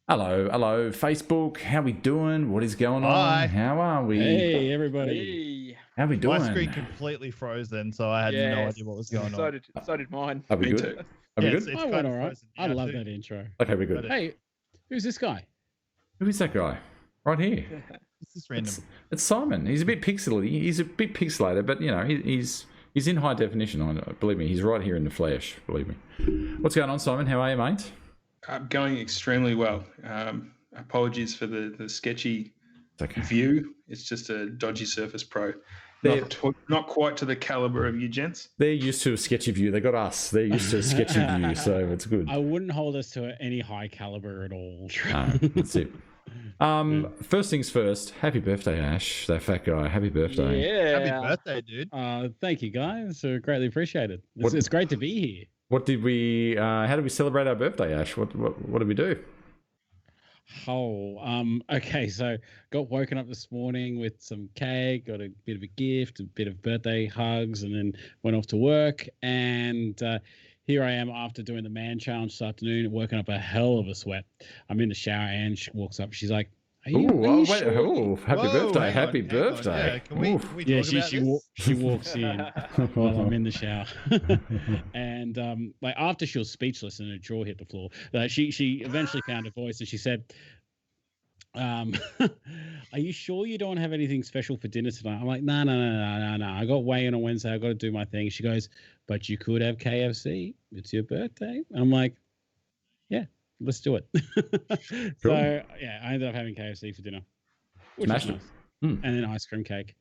Hello, Facebook. How we doing? What is going Hi. on? How are we? Hey, everybody. Hey. How we doing? My screen completely froze then, so I had no idea what was going on. So did mine. Are we Me good? too. Are we Yeah, good? it's I kind went of all right. frozen I now love too. that intro. Okay, we're good. But Hey, who's this guy? Who is that guy? Right here. It's just random. It's Simon. He's a bit pixely. He's a bit pixelated, but you know he's in high definition. Believe me, he's right here in the flesh. Believe me. What's going on, Simon? How are you, mate? Going extremely well. Apologies for the sketchy It's okay. view. It's just a dodgy Surface Pro. They're- Not quite to the caliber of you gents. They're used to a sketchy view. They got us. They're used to a sketchy view, so it's good. I wouldn't hold us to any high caliber at all. No, that's it. First things first. Happy birthday, Ash. That fat guy. Happy birthday. Yeah. Happy birthday, dude. Thank you, guys. Greatly appreciated. What- It's great to be here. What did we? How did we celebrate our birthday, Ash? What did we do? Okay, so got woken up this morning with some cake, got a bit of a gift, a bit of birthday hugs, and then went off to work. And here I am after doing the man challenge this afternoon, woken up a hell of a sweat. I'm in the shower and she walks up. She's like, are you, Oh, are you wait! sure? Oh, happy Whoa, birthday! hang on, Happy hang on. birthday! Yeah, can we Oof. talk Yeah, about this? she walks in while I'm in the shower, and like after she was speechless and her jaw hit the floor, she eventually found her voice and she said, "Are you sure you don't have anything special for dinner tonight?" I'm like, no. I got weigh in on Wednesday. I got to do my thing. She goes, "But you could have KFC. It's your birthday." I'm like, "Yeah, let's do it." Cool. So yeah, I ended up having KFC for dinner, which was Smashed it. nice, Mm. and then ice cream cake.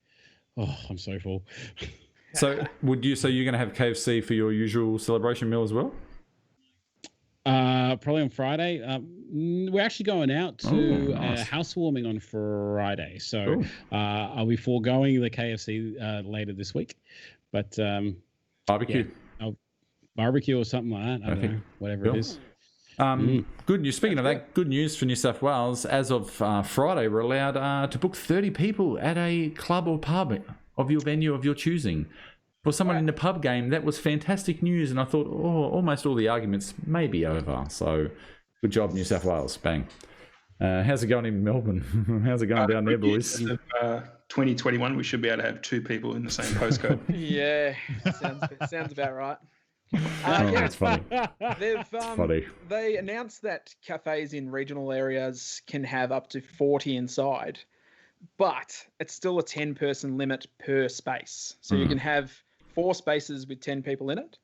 Oh, I'm so full. So, So you're going to have KFC for your usual celebration meal as well? Probably on Friday. We're actually going out to Oh, nice. housewarming on Friday, so Cool. I'll be foregoing the KFC later this week. But Barbecue. barbecue or something like that. I don't Okay. know, whatever Cool. it is. Good news. Speaking of that, good news for New South Wales. As of Friday, we're allowed to book 30 people at a club or pub of your venue of your choosing. For someone in the pub game, that was fantastic news, and I thought, almost all the arguments may be over. So, good job, New South Wales. Bang. How's it going in Melbourne? How's it going down there, boys? 2021, we should be able to have two people in the same postcode. Yeah, sounds about right. Oh, Yeah, that's funny. they've Funny. they announced that cafes in regional areas can have up to 40 inside, but it's still a 10-person limit per space. So you can have 4 spaces with 10 people in it.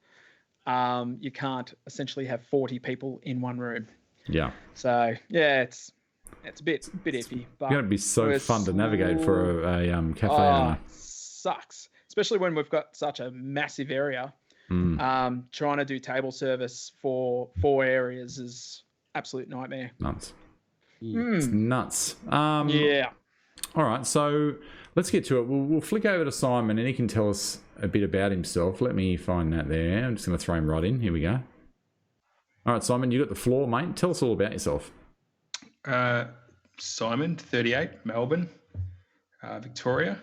You can't essentially have 40 people in one room. Yeah. So yeah, it's a bit iffy. But It's going to be so we're fun to navigate for a cafe Oh, owner. sucks, especially when we've got such a massive area. Trying to do table service for 4 areas is absolute nightmare. Nuts. It's nuts. Yeah. All right, so let's get to it. We'll flick over to Simon and he can tell us a bit about himself. Let me find that there. I'm just going to throw him right in. Here we go. All right, Simon, you got the floor, mate. Tell us all about yourself. Simon, 38, Melbourne, Victoria.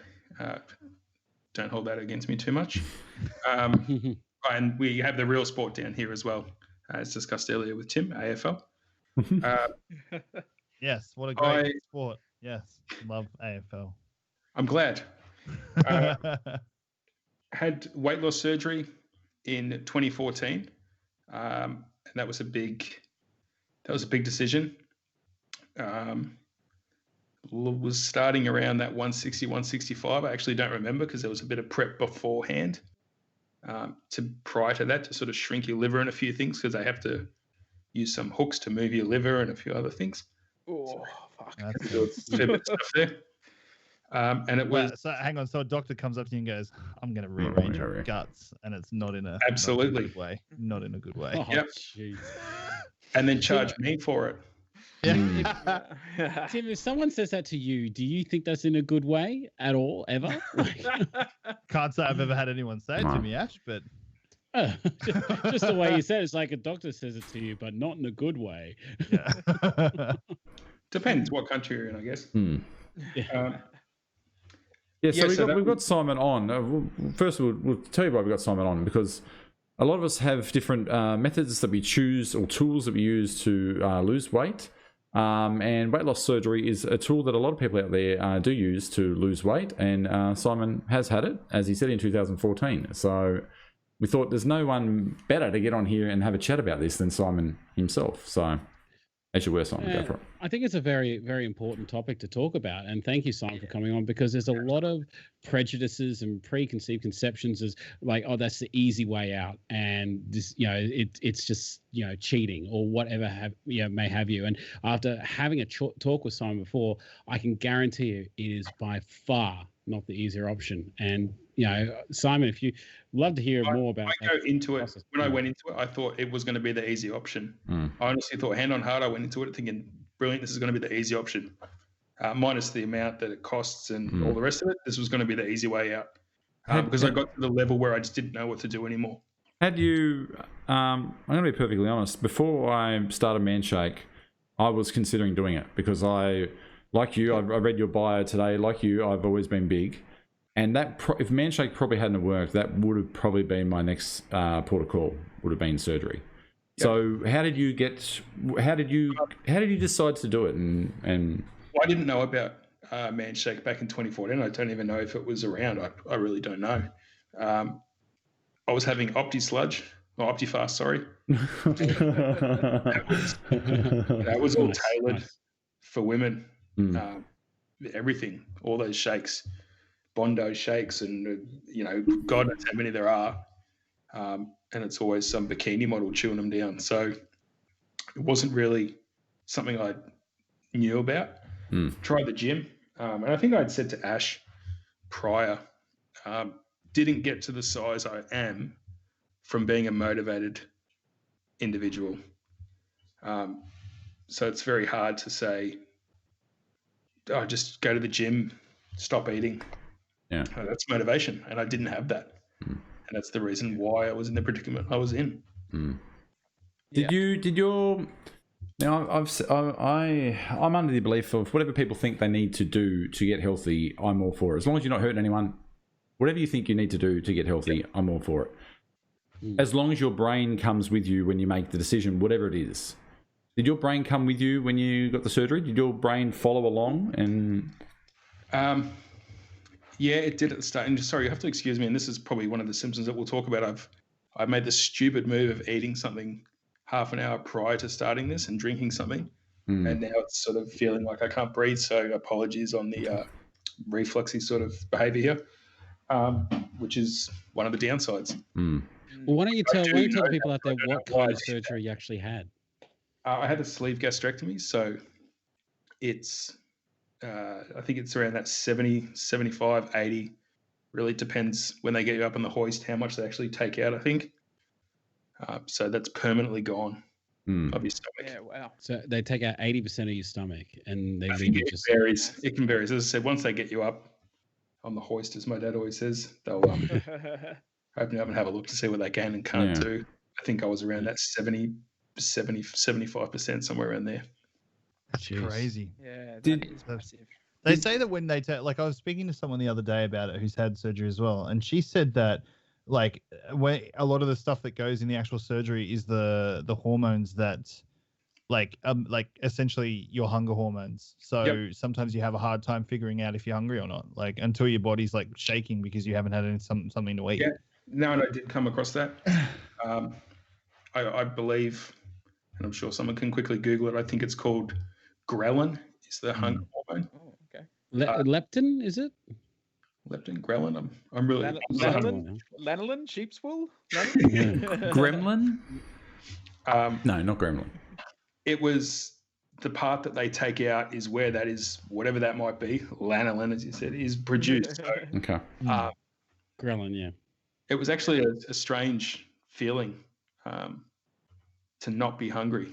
Don't hold that against me too much. And we have the real sport down here as well, as discussed earlier with Tim, AFL. Yes, what a great sport. Yes, love AFL. I'm glad. Had weight loss surgery in 2014, and that was a big decision. Was starting around that 160, 165. I actually don't remember because there was a bit of prep beforehand. Prior to that, to sort of shrink your liver and a few things, because they have to use some hooks to move your liver and a few other things. Oh, fuck. That's Do a fair bit of stuff there. And it was so hang on. So a doctor comes up to you and goes, "I'm going to rearrange yeah, your yeah. guts," and it's not in a Absolutely. good way. Not in a good way. Oh, Yep. jeez. and then charge me for it. Yeah. Tim, if someone says that to you, do you think that's in a good way at all, ever? Can't say I've ever had anyone say it No. to me, Ash, but Just the way you said it, it's like a doctor says it to you, but not in a good way. yeah. Depends what country you're in, I guess. Yeah, so, Yeah, we've got Simon on. First, we'll tell you why we got Simon on, because a lot of us have different methods that we choose or tools that we use to lose weight. And weight loss surgery is a tool that a lot of people out there do use to lose weight. And Simon has had it, as he said, in 2014. So we thought there's no one better to get on here and have a chat about this than Simon himself. So as you were, Simon, go for it. I think it's a very, very important topic to talk about. And thank you, Simon, for coming on, because there's a lot of prejudices and preconceived conceptions as like, oh, that's the easy way out. And this, it's just, cheating or whatever may have you. And after having a talk with Simon before, I can guarantee you it is by far not the easier option. And, Simon, if you love to hear more about I went into it, I thought it was going to be the easy option. I honestly thought, hand on heart, I went into it thinking, brilliant, this is going to be the easy option. Minus the amount that it costs and all the rest of it, this was going to be the easy way out. Because I got to the level where I just didn't know what to do anymore. Had you, I'm going to be perfectly honest, before I started Manshake, I was considering doing it because I read your bio today, like you, I've always been big. And that, if Manshake probably hadn't worked, that would have probably been my next port of call, would have been surgery. Yep. So how did you decide to do it? And well, I didn't know about Manshake back in 2014. I don't even know if it was around. I really don't know. I was having OptiFast, sorry. that was all tailored for women. Everything, all those shakes. Bondo shakes and God knows how many there are, and it's always some bikini model chewing them down, so it wasn't really something I knew about. Tried the gym, and I think I'd said to Ash prior, didn't get to the size I am from being a motivated individual, so it's very hard to say just go to the gym, stop eating. Yeah, that's motivation, and I didn't have that, and that's the reason why I was in the predicament I was in. Now I'm under the belief of whatever people think they need to do to get healthy, I'm all for it. As long as you're not hurting anyone, whatever you think you need to do to get healthy, I'm all for it. As long as your brain comes with you when you make the decision, whatever it is. Did your brain come with you when you got the surgery? Did your brain follow along? And yeah, it did at the start. And sorry, you have to excuse me. And this is probably one of the symptoms that we'll talk about. I've made the stupid move of eating something half an hour prior to starting this and drinking something. And now it's sort of feeling like I can't breathe. So apologies on the refluxy sort of behavior here, which is one of the downsides. Well, why don't you tell the people out there what kind of surgery you actually had? I had a sleeve gastrectomy. So it's... I think it's around that 70, 75, 80. Really depends when they get you up on the hoist, how much they actually take out, I think. So that's permanently gone of your stomach. Yeah, wow. So they take out 80% of your stomach and they leave it varies. It can vary. As I said, once they get you up on the hoist, as my dad always says, they'll open you up and have a look to see what they can and can't do. I think I was around that 70, 75%, somewhere around there. That's crazy. Yeah, that is massive. They say that when they like I was speaking to someone the other day about it who's had surgery as well, and she said that like when a lot of the stuff that goes in the actual surgery is the hormones that like essentially your hunger hormones. So sometimes you have a hard time figuring out if you're hungry or not, like until your body's like shaking because you haven't had something to eat. Yeah, no, and I did come across that. I believe, and I'm sure someone can quickly Google it. I think it's called ghrelin. Is the hunger hormone? Oh, okay. Leptin, is it? Leptin, ghrelin. I'm really lanolin, sheep's wool, gremlin. No, not gremlin. It was the part that they take out is where that is, whatever that might be. Lanolin, as you said, is produced. So, okay. Ghrelin, yeah. It was actually a strange feeling to not be hungry.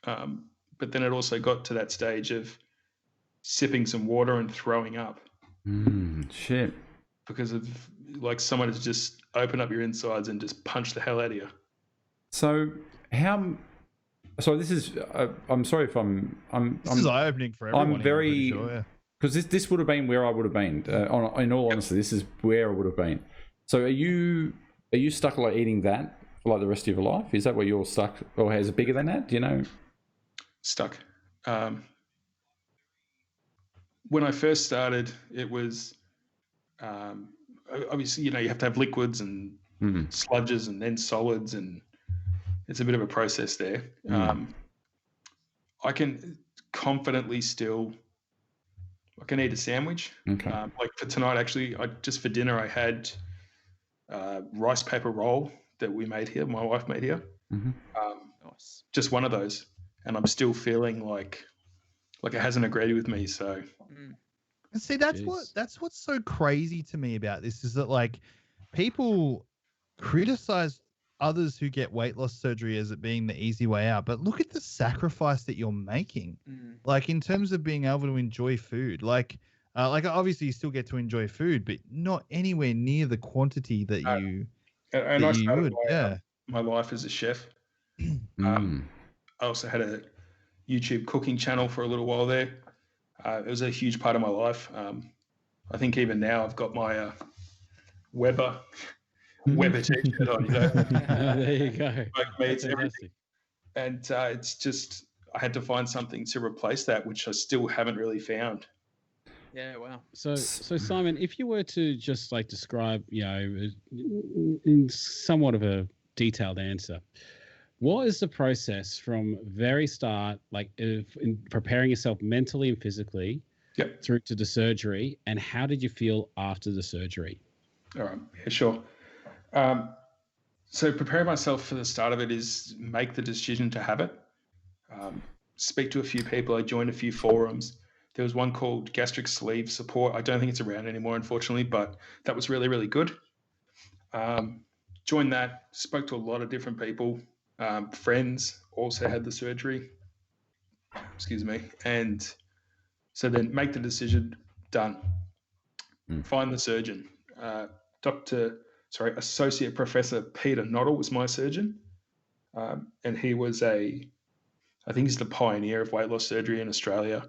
But then it also got to that stage of sipping some water and throwing up. Shit. Because of like someone has just opened up your insides and just punched the hell out of you. So this is, I'm sorry if this is eye-opening for everyone. I'm very, because this would have been where I would have been. In all honesty, this is where I would have been. So are you stuck like eating that for like the rest of your life? Is that where you're stuck, or is it bigger than that? Do you know? Stuck. when I first started, it was obviously, you have to have liquids and sludges and then solids, and it's a bit of a process there. I can confidently still, I can eat a sandwich. Okay. Like for tonight, actually, for dinner, I had rice paper roll that we made here. My wife made here. Nice. Just one of those, and I'm still feeling like it hasn't agreed with me. So, and see, that's what's so crazy to me about this is that like people criticize others who get weight loss surgery as it being the easy way out, but look at the sacrifice that you're making. Like in terms of being able to enjoy food, like obviously you still get to enjoy food, but not anywhere near the quantity that you and I started would. My life as a chef. I also had a YouTube cooking channel for a little while there. It was a huge part of my life. I think even now I've got my Weber t-shirt on. There you go. Like me, it's everything. And it's just I had to find something to replace that, which I still haven't really found. Yeah, wow. So Simon, if you were to just like describe, in somewhat of a detailed answer, what is the process from very start, like in preparing yourself mentally and physically through to the surgery, and how did you feel after the surgery? All right, yeah, sure. So preparing myself for the start of it is make the decision to have it. Speak to a few people. I joined a few forums. There was one called Gastric Sleeve Support. I don't think it's around anymore, unfortunately, but that was really, really good. Joined that, spoke to a lot of different people. Friends also had the surgery. Excuse me. And so then make the decision, done. Find the surgeon. Associate Professor Peter Noddle was my surgeon. And he was I think he's the pioneer of weight loss surgery in Australia.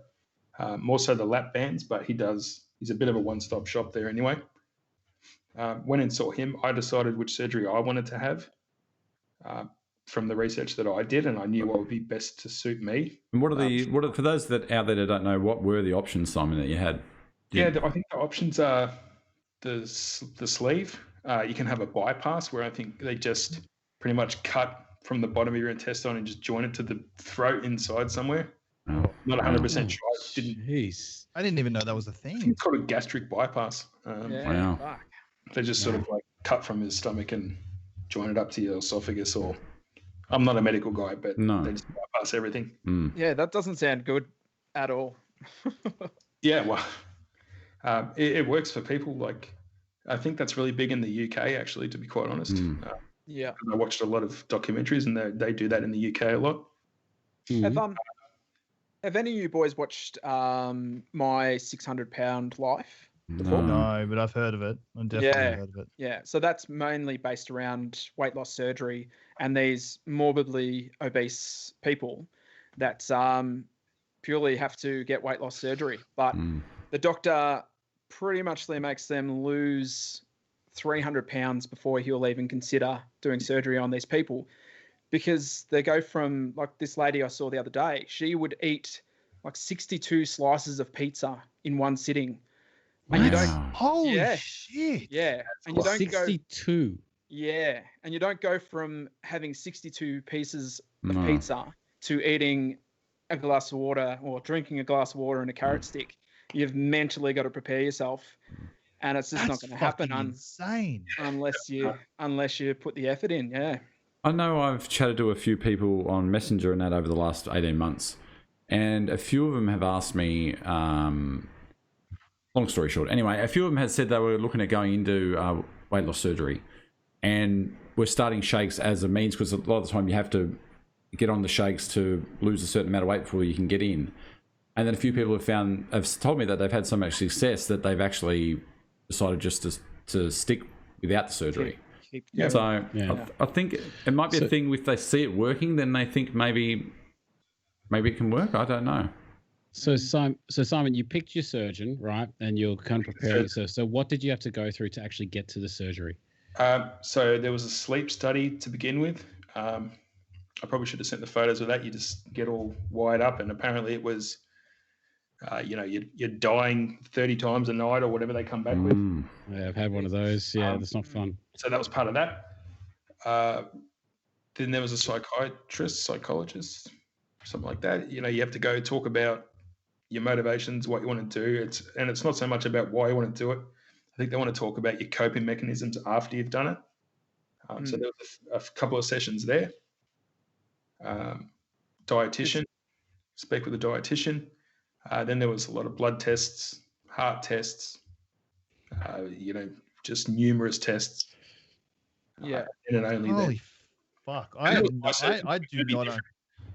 More so the lap bands, but he's a bit of a one-stop shop there anyway. Went and saw him. I decided which surgery I wanted to have from the research that I did, and I knew what would be best to suit me. And what are for those that out there that don't know, what were the options, Simon, that you had? I think the options are the sleeve. You can have a bypass where I think they just pretty much cut from the bottom of your intestine and just join it to the throat inside somewhere. Not 100% sure. Jeez. I didn't even know that was a thing. It's called a gastric bypass. Fuck. They just sort of like cut from his stomach and join it up to your esophagus. Or I'm not a medical guy, but they just bypass everything. Yeah, that doesn't sound good at all. Yeah, well, it works for people. Like, I think that's really big in the UK, actually, to be quite honest. Yeah. I watched a lot of documentaries, and they do that in the UK a lot. Have any of you boys watched My 600-Pound Life before? No, but I've heard of it. I've definitely heard of it. Yeah, so that's mainly based around weight loss surgery and these morbidly obese people that purely have to get weight loss surgery. But the doctor pretty much makes them lose 300 pounds before he'll even consider doing surgery on these people, because they go from, like this lady I saw the other day, she would eat like 62 slices of pizza in one sitting. And you don't, holy shit. Yeah. And you don't 62. Yeah. And you don't go from having 62 pieces of pizza to eating a glass of water or drinking a glass of water and a carrot stick. You've mentally got to prepare yourself. And it's just not going to happen insane. unless you put the effort in. Yeah. I know I've chatted to a few people on Messenger and that over the last 18 months, and a few of them have asked me, long story short, anyway, a few of them had said they were looking at going into weight loss surgery, and we're starting shakes as a means, because a lot of the time you have to get on the shakes to lose a certain amount of weight before you can get in. And then a few people have told me that they've had so much success that they've actually decided just to stick without the surgery. I think it might be a thing, if they see it working, then they think maybe it can work. I don't know. So Simon, you picked your surgeon, right? And you're kind of preparing yourself. So what did you have to go through to actually get to the surgery? So there was a sleep study to begin with. I probably should have sent the photos of that. You just get all wired up, and apparently it was, you're dying 30 times a night or whatever they come back with. Yeah, I've had one of those. Yeah, that's not fun. So that was part of that. Then there was a psychologist, something like that. You have to go talk about your motivations, what you want to do. It's not so much about why you want to do it. I think they want to talk about your coping mechanisms after you've done it. So there was a couple of sessions there. Dietitian, speak with a dietitian. Then there was a lot of blood tests, heart tests, just numerous tests. Yeah. And only Holy fuck! I do not know.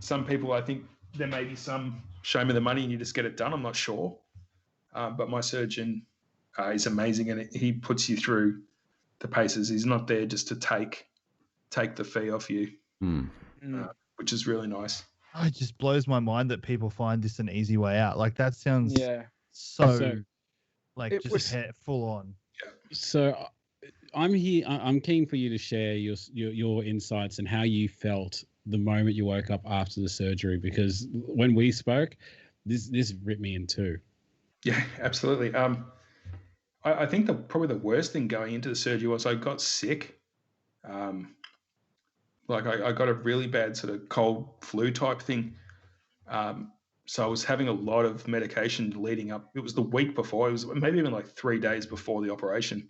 Some people, I think there may be some show me the money and you just get it done. I'm not sure. But my surgeon is amazing, and he puts you through the paces. He's not there just to take the fee off you, which is really nice. It just blows my mind that people find this an easy way out. Like that sounds So, full on. So I'm here. I'm keen for you to share your insights and how you felt the moment you woke up after the surgery, because when we spoke, this ripped me in two. Yeah, absolutely. I think probably the worst thing going into the surgery was I got sick. I got a really bad sort of cold flu type thing. So I was having a lot of medication leading up. It was the week before. It was maybe even like 3 days before the operation.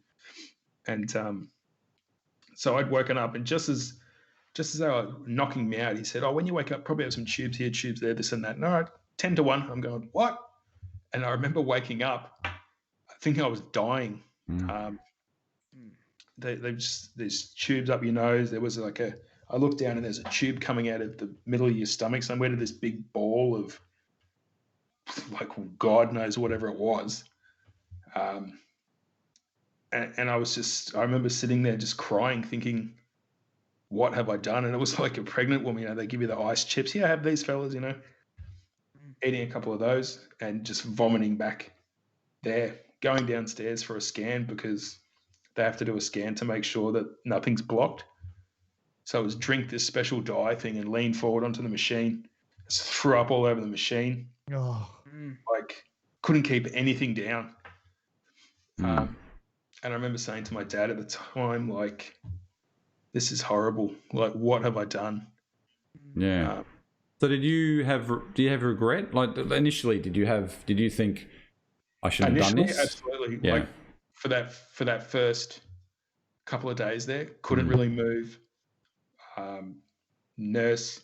And so I'd woken up, and just as they were knocking me out, he said, when you wake up, probably have some tubes here, tubes there, this and that. No, 10 to 1. I'm going, what? And I remember waking up thinking I was dying. There's tubes up your nose. There was I looked down and there's a tube coming out of the middle of your stomach somewhere to this big ball of God knows whatever it was. And I remember sitting there just crying, thinking, what have I done? And it was like a pregnant woman, they give you the ice chips. Yeah, have these fellas, eating a couple of those and just vomiting back there, going downstairs for a scan because they have to do a scan to make sure that nothing's blocked. So I was drink this special dye thing and lean forward onto the machine, just threw up all over the machine. Couldn't keep anything down. And I remember saying to my dad at the time, this is horrible. What have I done? Yeah. So do you have regret? Initially, did you think I should have done this? Absolutely. Yeah. For that first couple of days there, couldn't really move. Nurse,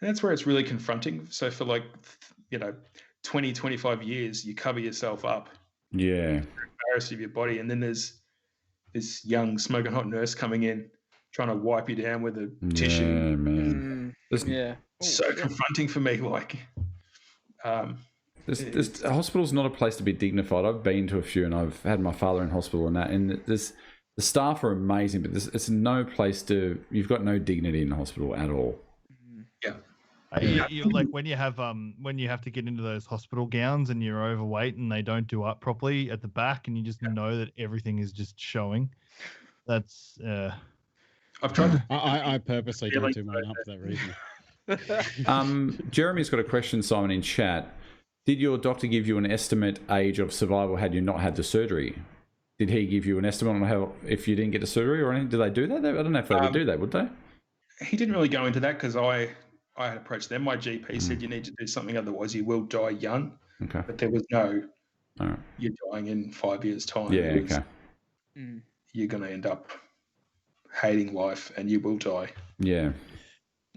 and that's where it's really confronting. So for 20, 25 years, you cover yourself up. Yeah. Embarrassed of your body, and then there's this young smoking hot nurse coming in, trying to wipe you down with a tissue. Yeah, man. So confronting for me. This hospital's not a place to be dignified. I've been to a few, and I've had my father in hospital and that, and the staff are amazing, but it's no place you've got no dignity in the hospital at all. Yeah. When you have to get into those hospital gowns and you're overweight and they don't do up properly at the back, and you just know that everything is just showing. That's I've tried to. I purposely don't do mine up for that reason. Jeremy's got a question, Simon, in chat. Did your doctor give you an estimate age of survival had you not had the surgery? Did he give you an estimate on how, if you didn't get the surgery or anything? Did they do that? I don't know if they would do that, would they? He didn't really go into that because I had approached them. My GP said you need to do something, otherwise you will die young. Okay. But there was no, you're dying in 5 years' time. Yeah, okay. You're going to end up hating life and you will die. Yeah.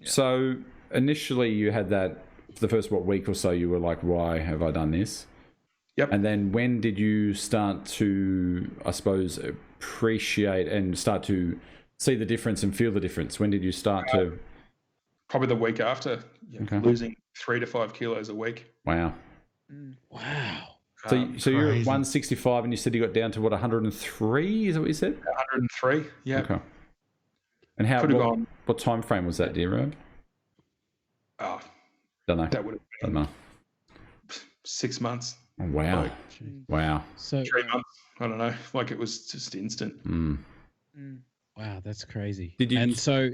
So initially you had that, for the first, week or so, you were like, why have I done this? Yep. And then when did you start to, I suppose, appreciate and start to see the difference and feel the difference? When did you start to? Probably the week after, losing 3 to 5 kilos a week. Wow. Wow. So you're at 165 and you said you got down to 103? Is that what you said? 103, yeah. Okay. And what time frame was that, do you remember? Don't know. That would have been 6 months. Oh, wow. Wow. So 3 months. I don't know. It was just instant. Wow, that's crazy. Did you? And so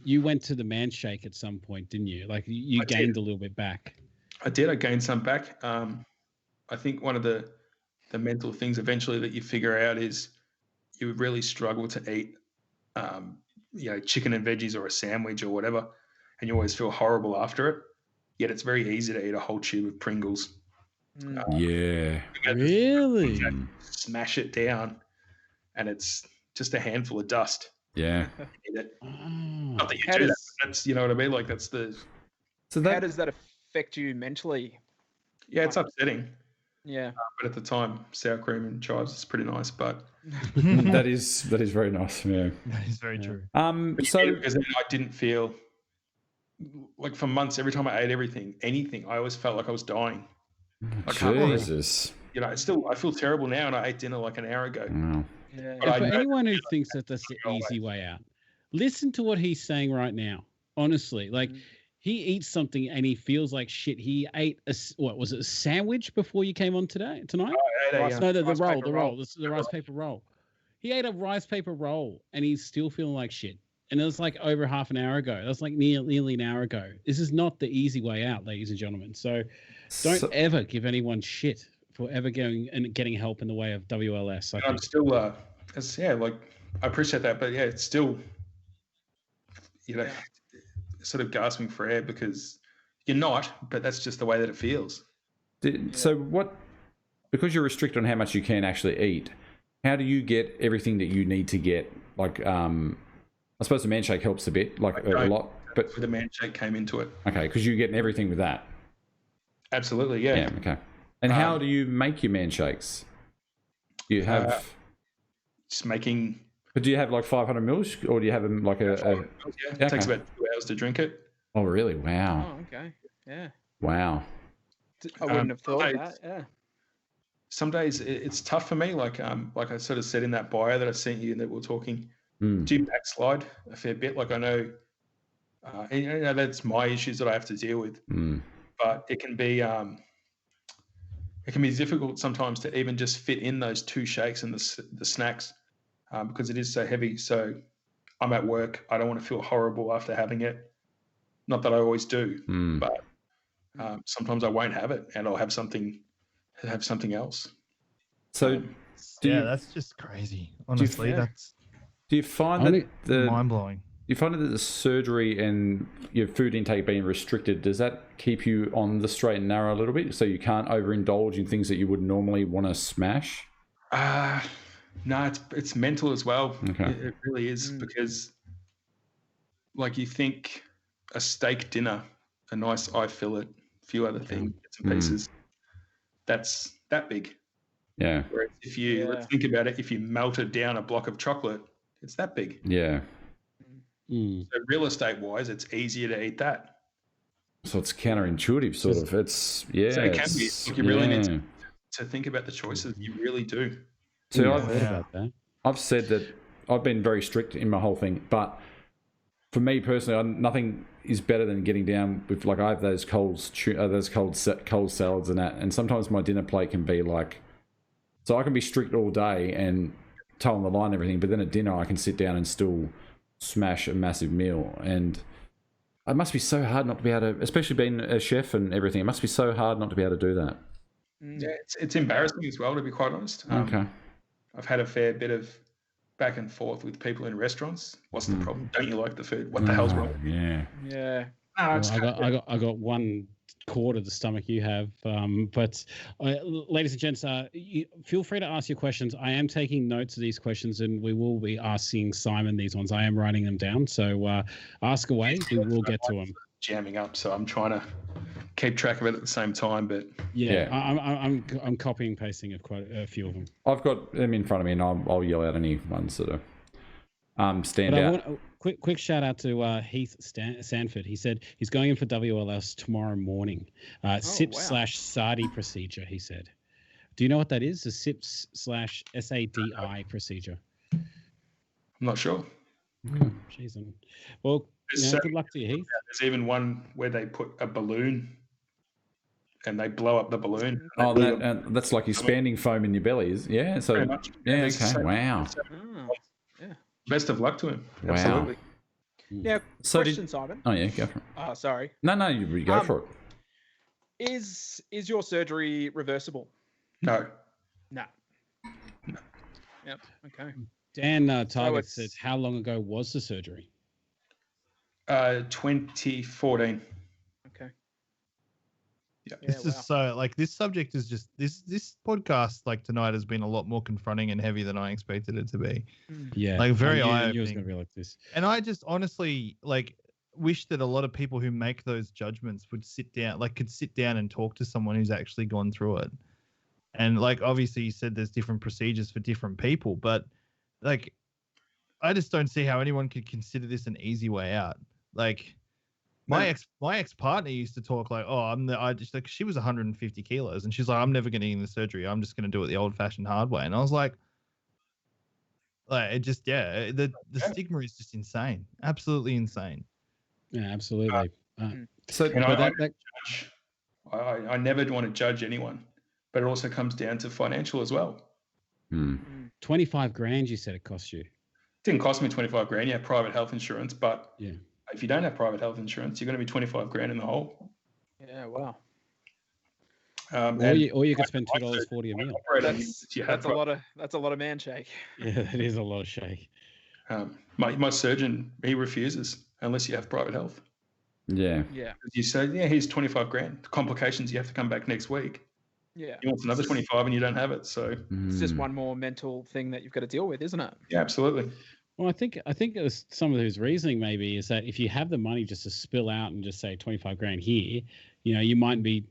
you went to the man shake at some point, didn't you? Like you gained a little bit back. I did. I gained some back. I think one of the mental things eventually that you figure out is you really struggle to eat, chicken and veggies or a sandwich or whatever, and you always feel horrible after it. Yet it's very easy to eat a whole tube of Pringles. Yeah. Really? Smash it down, and it's just a handful of dust. Yeah. Eat it. Oh. Not that you do that. That's, you know what I mean? Like that's the. So how does that affect you mentally? Yeah, it's upsetting. Yeah. But at the time, sour cream and chives is pretty nice. But that is very nice. Yeah. That is very true. So because then I didn't feel like for months, every time I ate anything, I always felt like I was dying. Jesus. I feel terrible now, and I ate dinner like an hour ago. Wow. Yeah. And for anyone who thinks that that's the easy way out, listen to what he's saying right now. Honestly, like he eats something and he feels like shit. He ate a sandwich before you came on tonight? The rice paper roll. He ate a rice paper roll and he's still feeling like shit. And it was like over half an hour ago. That's like nearly an hour ago. This is not the easy way out, ladies and gentlemen. So don't ever give anyone shit for ever getting help in the way of WLS. I'm still, I appreciate that, but it's still, sort of gasping for air because you're not, but that's just the way that it feels. So because you're restricted on how much you can actually eat, how do you get everything that you need to get? Like, I suppose the man shake helps a bit, like a lot. But the man shake came into it. Okay, because you're getting everything with that. Absolutely, yeah. Yeah, okay. And how do you make your man shakes? You have just making. But do you have like 500 mils, or do you have them like It takes about 2 hours to drink it. Oh, really? Wow. Oh, okay. Yeah. Wow. I wouldn't have thought of that. Yeah. Some days it's tough for me. Like I sort of said in that bio that I sent you and that we're talking. Do you backslide a fair bit? Like I know, that's my issues that I have to deal with. But it can be difficult sometimes to even just fit in those 2 shakes and the snacks because it is so heavy. So I'm at work. I don't want to feel horrible after having it. Not that I always do, but sometimes I won't have it, and I'll have something else. So that's just crazy. Honestly, do you find that mind blowing? You find that the surgery and your food intake being restricted, does that keep you on the straight and narrow a little bit, so you can't overindulge in things that you would normally want to smash? No, it's mental as well. Okay. It really is because, like, you think a steak dinner, a nice eye fillet, a few other things, bits and pieces, that's that big. Yeah. Whereas if let's think about it, if you melted down a block of chocolate, it's that big. Yeah. So real estate wise, it's easier to eat that. So it's counterintuitive, sort of. It's So it can be. Like you really need to think about the choices. You really do. So I've said that I've been very strict in my whole thing, but for me personally, nothing is better than getting down with, like, I have those cold salads and that, and sometimes my dinner plate can be like, so I can be strict all day and toe on the line and everything, but then at dinner I can sit down and still smash a massive meal. And it must be so hard not to be able to, especially being a chef and everything, it must be so hard not to be able to do that. Yeah, it's embarrassing as well, to be quite honest. Okay. I've had a fair bit of back and forth with people in restaurants. What's the problem? Don't you like the food? What the hell's wrong? Yeah. Yeah. I got 1/4 of the stomach you have. But ladies and gents, feel free to ask your questions. I am taking notes of these questions, and we will be asking Simon these ones. I am writing them down, so ask away. We will get to them. Jamming up, so I'm trying to keep track of it at the same time. But I'm copying and pasting of quite a few of them. I've got them in front of me, and I'll yell out any ones that are stand out. Quick shout out to Heath Sanford. He said he's going in for WLS tomorrow morning. SIP/SADI procedure, he said. Do you know what that is? The SIP/SADI procedure. I'm not sure. Jeez. Well, good luck to you, Heath. There's even one where they put a balloon and they blow up the balloon. Oh, that's like expanding foam in your belly, is? Yeah. So very much. yeah. Okay. Wow. Yeah. Best of luck to him. Wow. Absolutely. Now, So question, Simon. Oh yeah, go for it. Sorry. No, you go for it. Is your surgery reversible? No. No. Yep. Okay. Dan Target it's- says, how long ago was the surgery? 2014. Okay. Yeah. Yeah, This is so like this subject is just this podcast like tonight has been a lot more confronting and heavy than I expected it to be. Yeah. Like, very I knew it was eye-opening. going to be like this. And I just honestly like wish that a lot of people who make those judgments would could sit down and talk to someone who's actually gone through it. And like obviously you said there's different procedures for different people, but like I just don't see how anyone could consider this an easy way out. Like my ex partner used to talk like, oh, I just like she was 150 kilos and she's like, I'm never getting in the surgery. I'm just going to do it the old fashioned hard way. And I was like it just the stigma is just insane, absolutely insane. Yeah, absolutely. So, And but I never want to judge anyone, but it also comes down to financial as well. 25 grand you said it cost you. It didn't cost me 25 grand. Yeah, private health insurance, but Yeah. if you don't have private health insurance, you're going to be 25 grand in the hole. Yeah. Wow. Or you could spend $2.40 a meal. That's a lot of man shake. Yeah, that is a lot of shake. My surgeon, he refuses unless you have private health. yeah. Yeah. You say, yeah, here's 25 grand. Complications, you have to come back next week. Yeah. He wants another 25 and you don't have it. So It's just one more mental thing that you've got to deal with, isn't it? yeah, absolutely. Well, I think it was some of his reasoning maybe is that if you have the money just to spill out and just say 25 grand here, you might be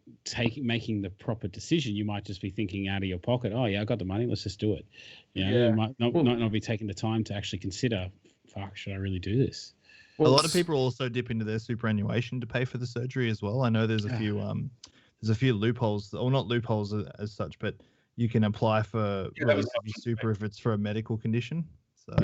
making the proper decision. You might just be thinking out of your pocket, oh yeah, I got the money, let's just do it. You might not be taking the time to actually consider, fuck, should I really do this? Well, a lot of people also dip into their superannuation to pay for the surgery as well. I know there's a few loopholes, or not loopholes as such, but you can apply for release of your super if it's for a medical condition. So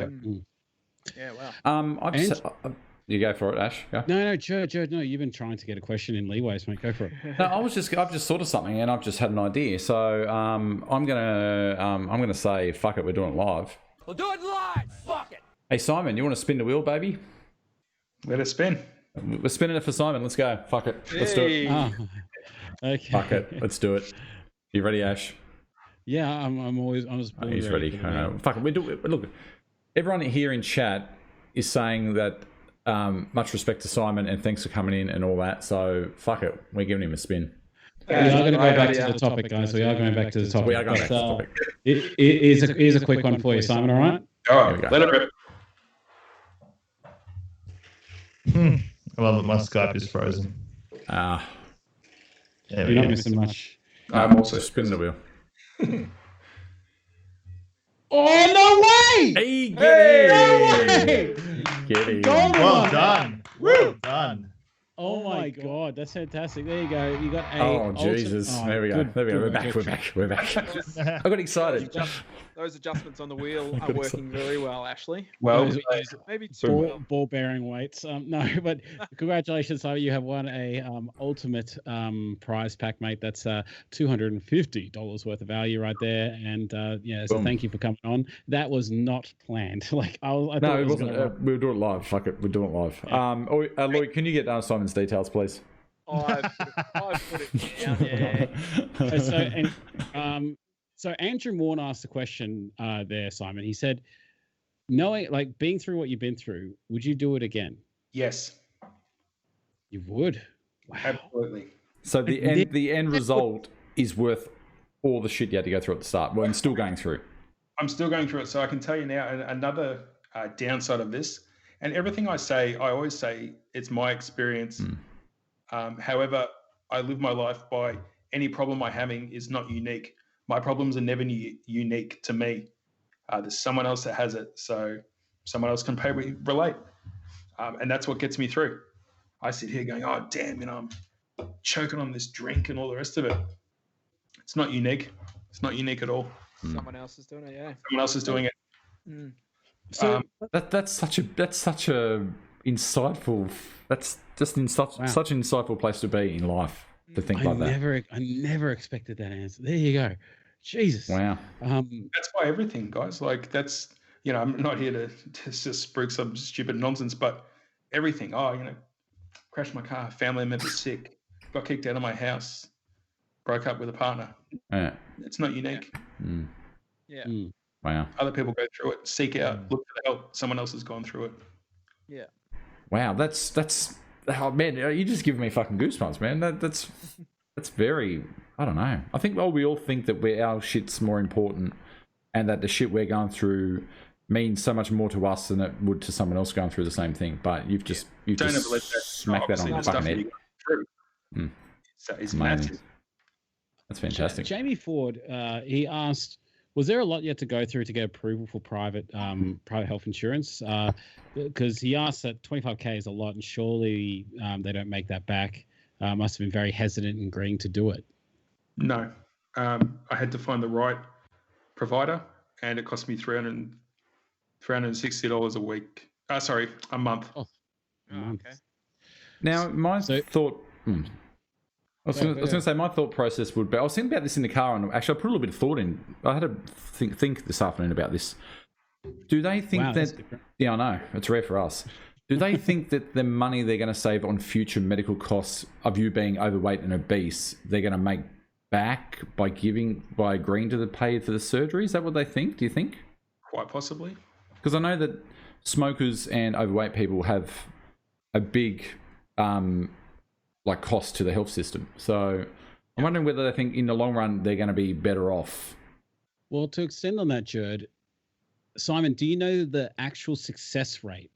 Yeah. Wow. You go for it, Ash. Go. No, Jurd, no, you've been trying to get a question in leeways, mate. Go for it. No, I've just thought of something and I've just had an idea. So I'm gonna say fuck it, we're doing it live. We'll do it live. Fuck it. Hey Simon, you want to spin the wheel, baby? Let it spin. We're spinning it for Simon. Let's go. Fuck it. Let's do it. Oh, okay. Fuck it. Let's do it. You ready, Ash? Yeah, I'm always. He's ready. Fuck it. We do. Look, everyone here in chat is saying that much respect to Simon and thanks for coming in and all that. So fuck it. We're giving him a spin. We are going to go back to the topic, guys. We are going back to the topic. We are going back to the topic. Here's a quick one for you, Simon. All right. All right, let it rip. I love that my Skype is frozen. Ah, There You're we not go. missing much. I'm also spin the wheel. Oh no way! Hey, get in. Get in. Well done. Well done. Oh my god, that's fantastic. There you go. You got a. Oh Jesus! There we go. good, There we go. good, We're good. back. We're back. I got excited. Those adjustments on the wheel are working very well, Ashley. well. Maybe too Ball bearing weights. No, but congratulations, Simon. You have won a ultimate prize pack, mate. That's $250 worth of value right there. And so Boom. thank you for coming on. That was not planned. Like I thought No, it was wasn't. gonna- We'll do it live. Fuck it. We'll do it live. Lloyd, can you get Simon's details, please? I've put it down. Yeah. So Andrew Morn asked a question there, Simon. He said, knowing, like, being through what you've been through, would you do it again? Yes, You would. Wow. absolutely. So the end result is worth all the shit you had to go through at the start. Well, I'm still going through. I'm still going through it, so I can tell you now another downside of this. And everything I say, I always say it's my experience. However, I live my life by any problem I'm having is not unique. My problems are never unique to me. There's someone else that has it, so someone else can probably relate. And that's what gets me through. I sit here going, oh, damn, I'm choking on this drink and all the rest of it. It's not unique. It's not unique at all. Someone else is doing it, yeah. Someone else is doing it. So That's such a insightful. That's just in such an insightful place to be in life to think like that. I never expected that answer. There you go. Jesus. Wow. That's why everything, guys. Like that's, I'm not here to just spruik some stupid nonsense, but everything. Oh, crashed my car, family member sick, got kicked out of my house, broke up with a partner. Yeah. It's not unique. Mm. Yeah. Wow. Other people go through it. Seek out, look for the help. Someone else has gone through it. Yeah. Wow. That's oh man, you just give me fucking goosebumps, man. That's very, I don't know. I think we all think that our shit's more important, and that the shit we're going through means so much more to us than it would to someone else going through the same thing. But you've just smacked that on the fucking head. It's amazing. massive. That's fantastic. Jamie Ford, he asked, was there a lot you had to go through to get approval for private health insurance? Because he asked that 25K is a lot, and surely they don't make that back. Must have been very hesitant in agreeing to do it. No. I had to find the right provider, and it cost me $360 a week. A month. Oh, Okay. Now, my thought... I was going to say my thought process would be... I was thinking about this in the car, and actually I put a little bit of thought in. I had to think this afternoon about this. Do they think that... Yeah, I know. It's rare for us. Do they think that the money they're going to save on future medical costs of you being overweight and obese, they're going to make back by agreeing to the pay for the surgery? Is that what they think? Do you think? Quite possibly. Because I know that smokers and overweight people have a big cost to the health system. So I'm wondering whether they think in the long run they're going to be better off. Well, to extend on that, Jurd, Simon, do you know the actual success rate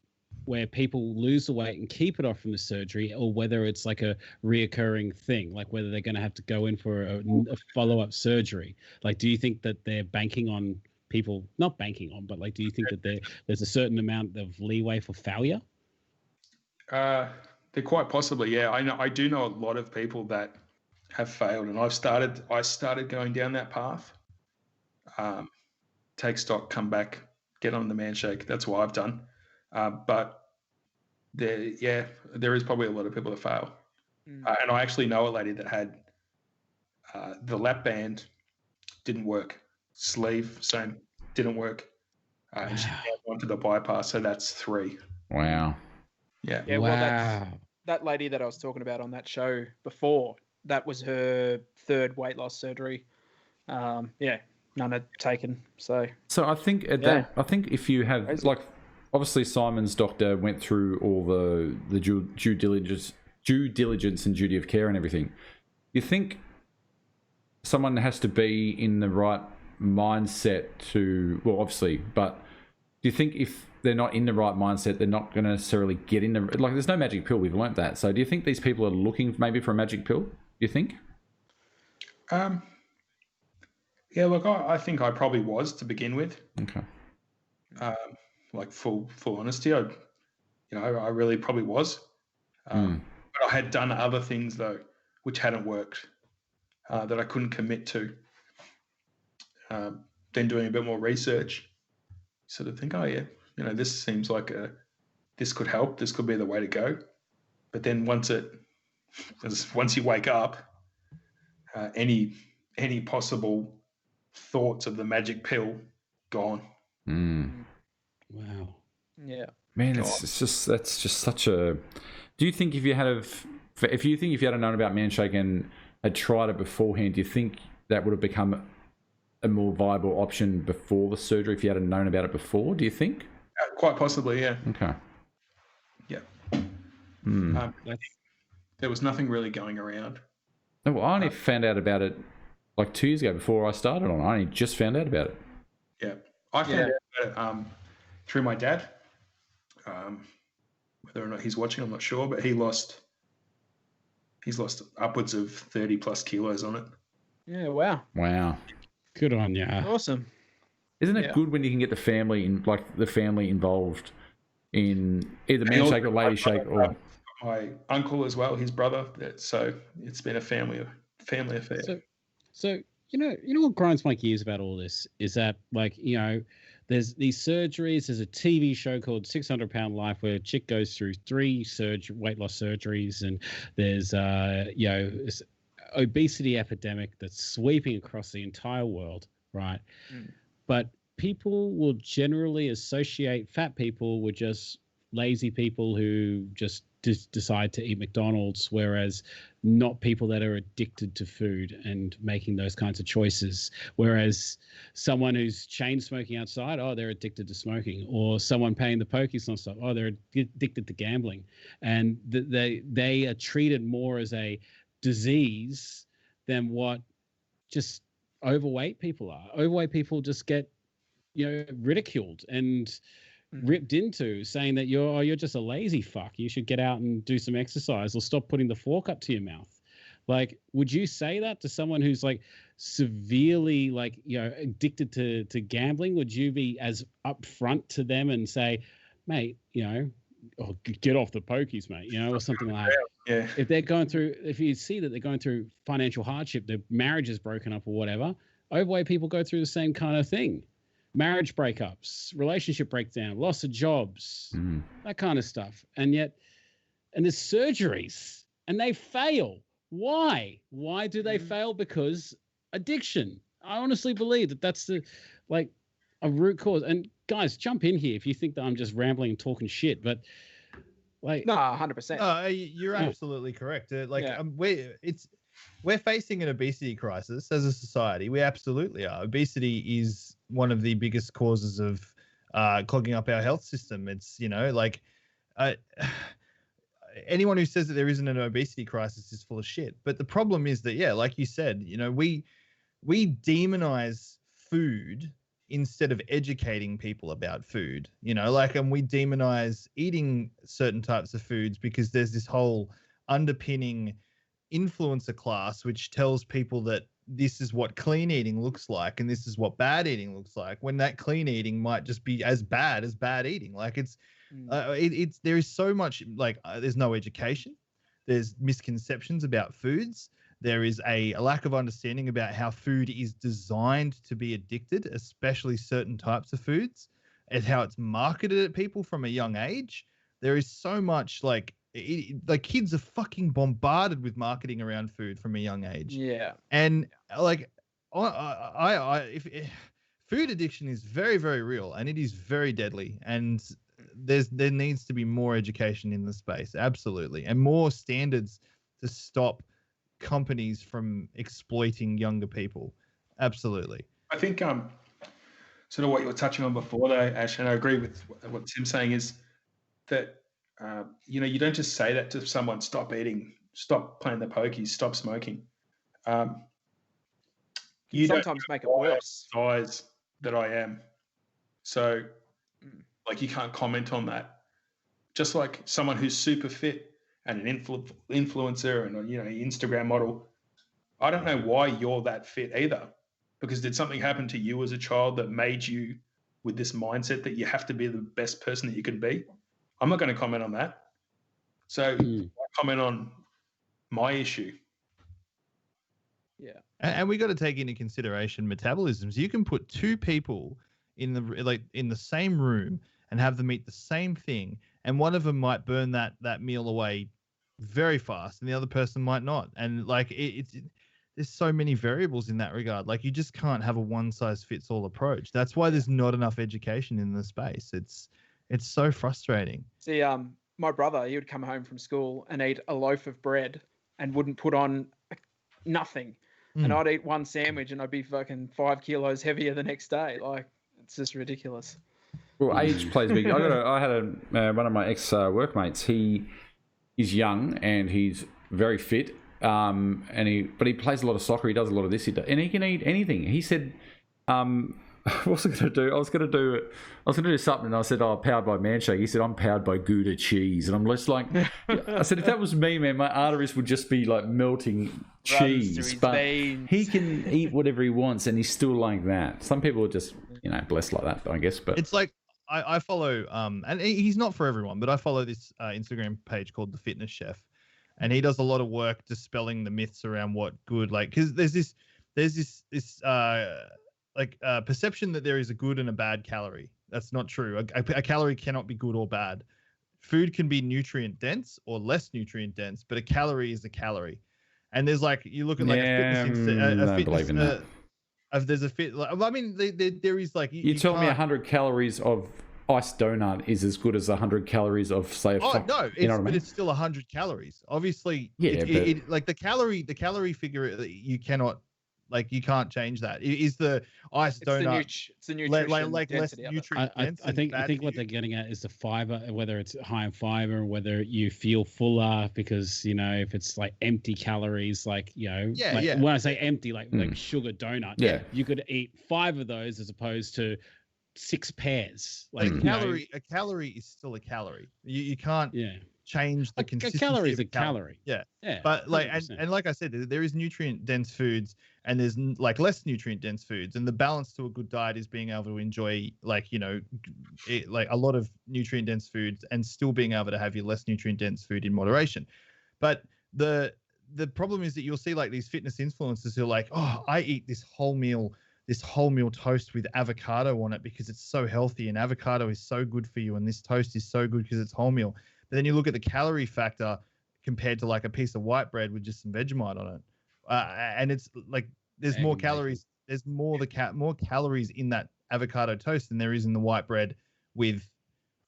where people lose the weight and keep it off from the surgery, or whether it's like a reoccurring thing, like whether they're going to have to go in for a follow-up surgery? Like, do you think that they're banking on people, not banking on, but like, do you think that there's a certain amount of leeway for failure? They're quite possibly, yeah. I do know a lot of people that have failed, and I started going down that path. Take stock, come back, get on the man shake. That's what I've done. But there is probably a lot of people that fail. And I actually know a lady that had the lap band didn't work, sleeve same didn't work, and she wanted the bypass. So that's 3. Wow. Yeah. Yeah. Well, that lady that I was talking about on that show before, that was her 3rd weight loss surgery. None had taken. So I think I think if you have obviously Simon's doctor went through all the due diligence and duty of care and everything. You think someone has to be in the right mindset to, well, obviously, but do you think if they're not in the right mindset, they're not going to necessarily get in the, like, there's no magic pill, we've learnt that. So do you think these people are looking maybe for a magic pill, do you think? Yeah, look, I think I probably was to begin with. Okay. Like full honesty, I really probably was. But I had done other things though, which hadn't worked, that I couldn't commit to. Then doing a bit more research, sort of think, oh yeah, this seems like this could help. This could be the way to go. But then once you wake up, any possible thoughts of the magic pill gone. Wow. Yeah. Man, that's just such a. Do you think if you had known about Manshake and had tried it beforehand, do you think that would have become a more viable option before the surgery if you had known about it before? Do you think? Quite possibly, yeah. Okay. Yeah. There was nothing really going around. No, well, I only found out about it like 2 years ago before I started on it. I only just found out about it. Yeah. I found out about it through my dad. Whether or not he's watching, I'm not sure, but he's lost upwards of 30 plus kilos on it. Yeah. Wow. Wow. Good on you. Awesome. Isn't it good when you can get the family involved in either man shake or lady shake or my uncle as well, his brother. So it's been a family affair. So you know what grinds my gears about all this is that, like, there's these surgeries. There's a TV show called 600 Pound Life where a chick goes through 3 weight loss surgeries, and there's this obesity epidemic that's sweeping across the entire world, right? But people will generally associate fat people with just lazy people who just decide to eat McDonald's, whereas not people that are addicted to food and making those kinds of choices. Whereas someone who's chain smoking outside, oh, they're addicted to smoking, or someone paying the pokies and stuff, oh, they're addicted to gambling, and they are treated more as a disease than what just overweight people are. Overweight people just get, ridiculed and ripped into, saying that you're just a lazy fuck. You should get out and do some exercise or stop putting the fork up to your mouth. Like, would you say that to someone who's like severely addicted to gambling? Would you be as upfront to them and say, mate, oh, get off the pokies, mate, or something like that? Yeah. If you see that they're going through financial hardship, their marriage is broken up or whatever, overweight people go through the same kind of thing. Marriage breakups, relationship breakdown, loss of jobs, that kind of stuff. And there's surgeries and they fail. Why? Why do they fail? Because addiction. I honestly believe that that's a root cause. And guys, jump in here if you think that I'm just rambling and talking shit, but no, 100%. No, you're absolutely correct. We're facing an obesity crisis as a society. We absolutely are. Obesity is one of the biggest causes of clogging up our health system. It's, anyone who says that there isn't an obesity crisis is full of shit. But the problem is that, like you said, we demonize food instead of educating people about food, and we demonize eating certain types of foods because there's this whole underpinning influencer class which tells people that this is what clean eating looks like and this is what bad eating looks like, when that clean eating might just be as bad eating. Like it's there is so much, there's no education, there's misconceptions about foods, there is a lack of understanding about how food is designed to be addicted, especially certain types of foods, and how it's marketed at people from a young age. There is so much kids are fucking bombarded with marketing around food from a young age. Yeah. And food addiction is very, very real and it is very deadly. And there needs to be more education in the space. Absolutely. And more standards to stop companies from exploiting younger people. Absolutely. I think sort of what you were touching on before though, Ash, and I agree with what Tim's saying, is that you don't just say that to someone, stop eating, stop playing the pokies, stop smoking. You sometimes make it worse. Size that I am. So you can't comment on that. Just like someone who's super fit and an influencer and Instagram model, I don't know why you're that fit either. Because did something happen to you as a child that made you with this mindset that you have to be the best person that you can be? I'm not going to comment on that. So I comment on my issue. Yeah. And we got to take into consideration metabolisms. You can put two people in the same room and have them eat the same thing, and one of them might burn that meal away very fast and the other person might not. And there's so many variables in that regard. You just can't have a one size fits all approach. That's why there's not enough education in the space. It's so frustrating. See, my brother, he would come home from school and eat a loaf of bread and wouldn't put on nothing. And I'd eat one sandwich and I'd be fucking 5 kilos heavier the next day. It's just ridiculous. Well, age plays big. I had one of my ex-workmates. He is young and he's very fit. But he plays a lot of soccer. He does a lot of this. And he can eat anything. He said, what was I going to do? I was going to do something. And I said, powered by Manshake. He said, I'm powered by Gouda cheese. And I'm just like, I said, if that was me, man, my arteries would just be melting cheese. But he can eat whatever he wants and he's still like that. Some people are just, blessed like that, I guess. But it's like, I follow, and he's not for everyone, but I follow this Instagram page called The Fitness Chef. And he does a lot of work dispelling the myths around what good, because there's this perception that there is a good and a bad calorie. That's not true. A calorie cannot be good or bad. Food can be nutrient dense or less nutrient dense, but a calorie is a calorie. And there's you look at a fitness, there's a fit. There is you tell me 100 calories of iced donut is as good as 100 calories of, say, Oh no, you know what I but mean? it's still 100 calories. Obviously, Yeah, like the calorie figure, you cannot, like, you can't change that. Is the iced donut It's the nutrition like less density of it. nutrient dense? I think bad for what you? they're getting at is the fiber, whether it's high in fiber, whether you feel fuller because, you know, if it's like empty calories, like, you know, Yeah. when I say empty, like sugar donut, Yeah. you could eat 5 of those as opposed to 6 pairs. Like Like, you know, a calorie is still a calorie. You can't yeah, change the a consistency. calorie is of a calorie. Yeah. Yeah, But like, 100%. and like I said, there is nutrient dense foods and there's like less nutrient dense foods, and the balance to a good diet is being able to enjoy, like, you know, like a lot of nutrient dense foods and still being able to have your less nutrient dense food in moderation. But the problem is that you'll see like these fitness influencers who are like, oh, I eat this whole meal toast with avocado on it because it's so healthy, and avocado is so good for you, and this toast is so good because it's wholemeal. But then you look at the calorie factor compared to like a piece of white bread with just some Vegemite on it, and it's like there's more calories. There's more calories in that avocado toast than there is in the white bread with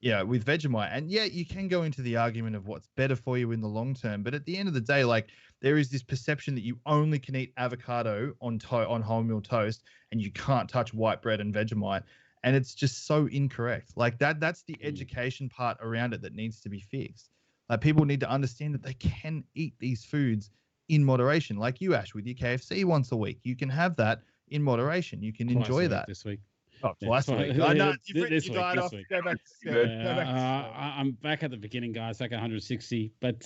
Vegemite. And yeah, you can go into the argument of what's better for you in the long term, but at the end of the day, like, there is this perception that you only can eat avocado on wholemeal toast and you can't touch white bread and Vegemite. And it's just so incorrect. Like that's the education part around it that needs to be fixed. Like, people need to understand that they can eat these foods in moderation. Like you, Ash, with your KFC once a week, you can have that in moderation. You can enjoy that. This week. Oh, twice a week. I know. You died off. Go back to I'm back at the beginning, guys, back at 160. But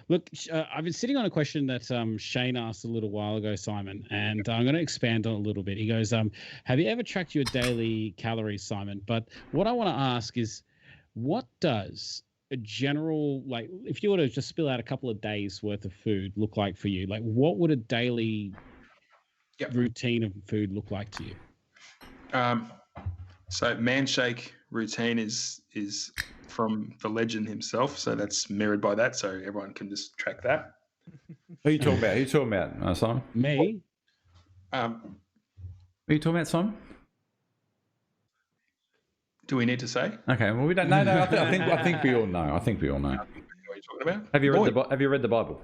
look, I've been sitting on a question that Shane asked a little while ago, Simon, and I'm going to expand on it a little bit. He goes, have you ever tracked your daily calories, Simon? But what I want to ask is, what does a general, like, if you were to just spill out a couple of days worth of food look like for you? Like, what would a daily routine of food look like to you? So Manshake routine is from the legend himself, so that's mirrored by that, so everyone can just track that. Who are you talking about? Simon? Me? Who are you talking about, Simon? Do we need to say? Okay, well, we don't. No. I think we all know. I think we all know. What are you talking about? Have you read the Bible?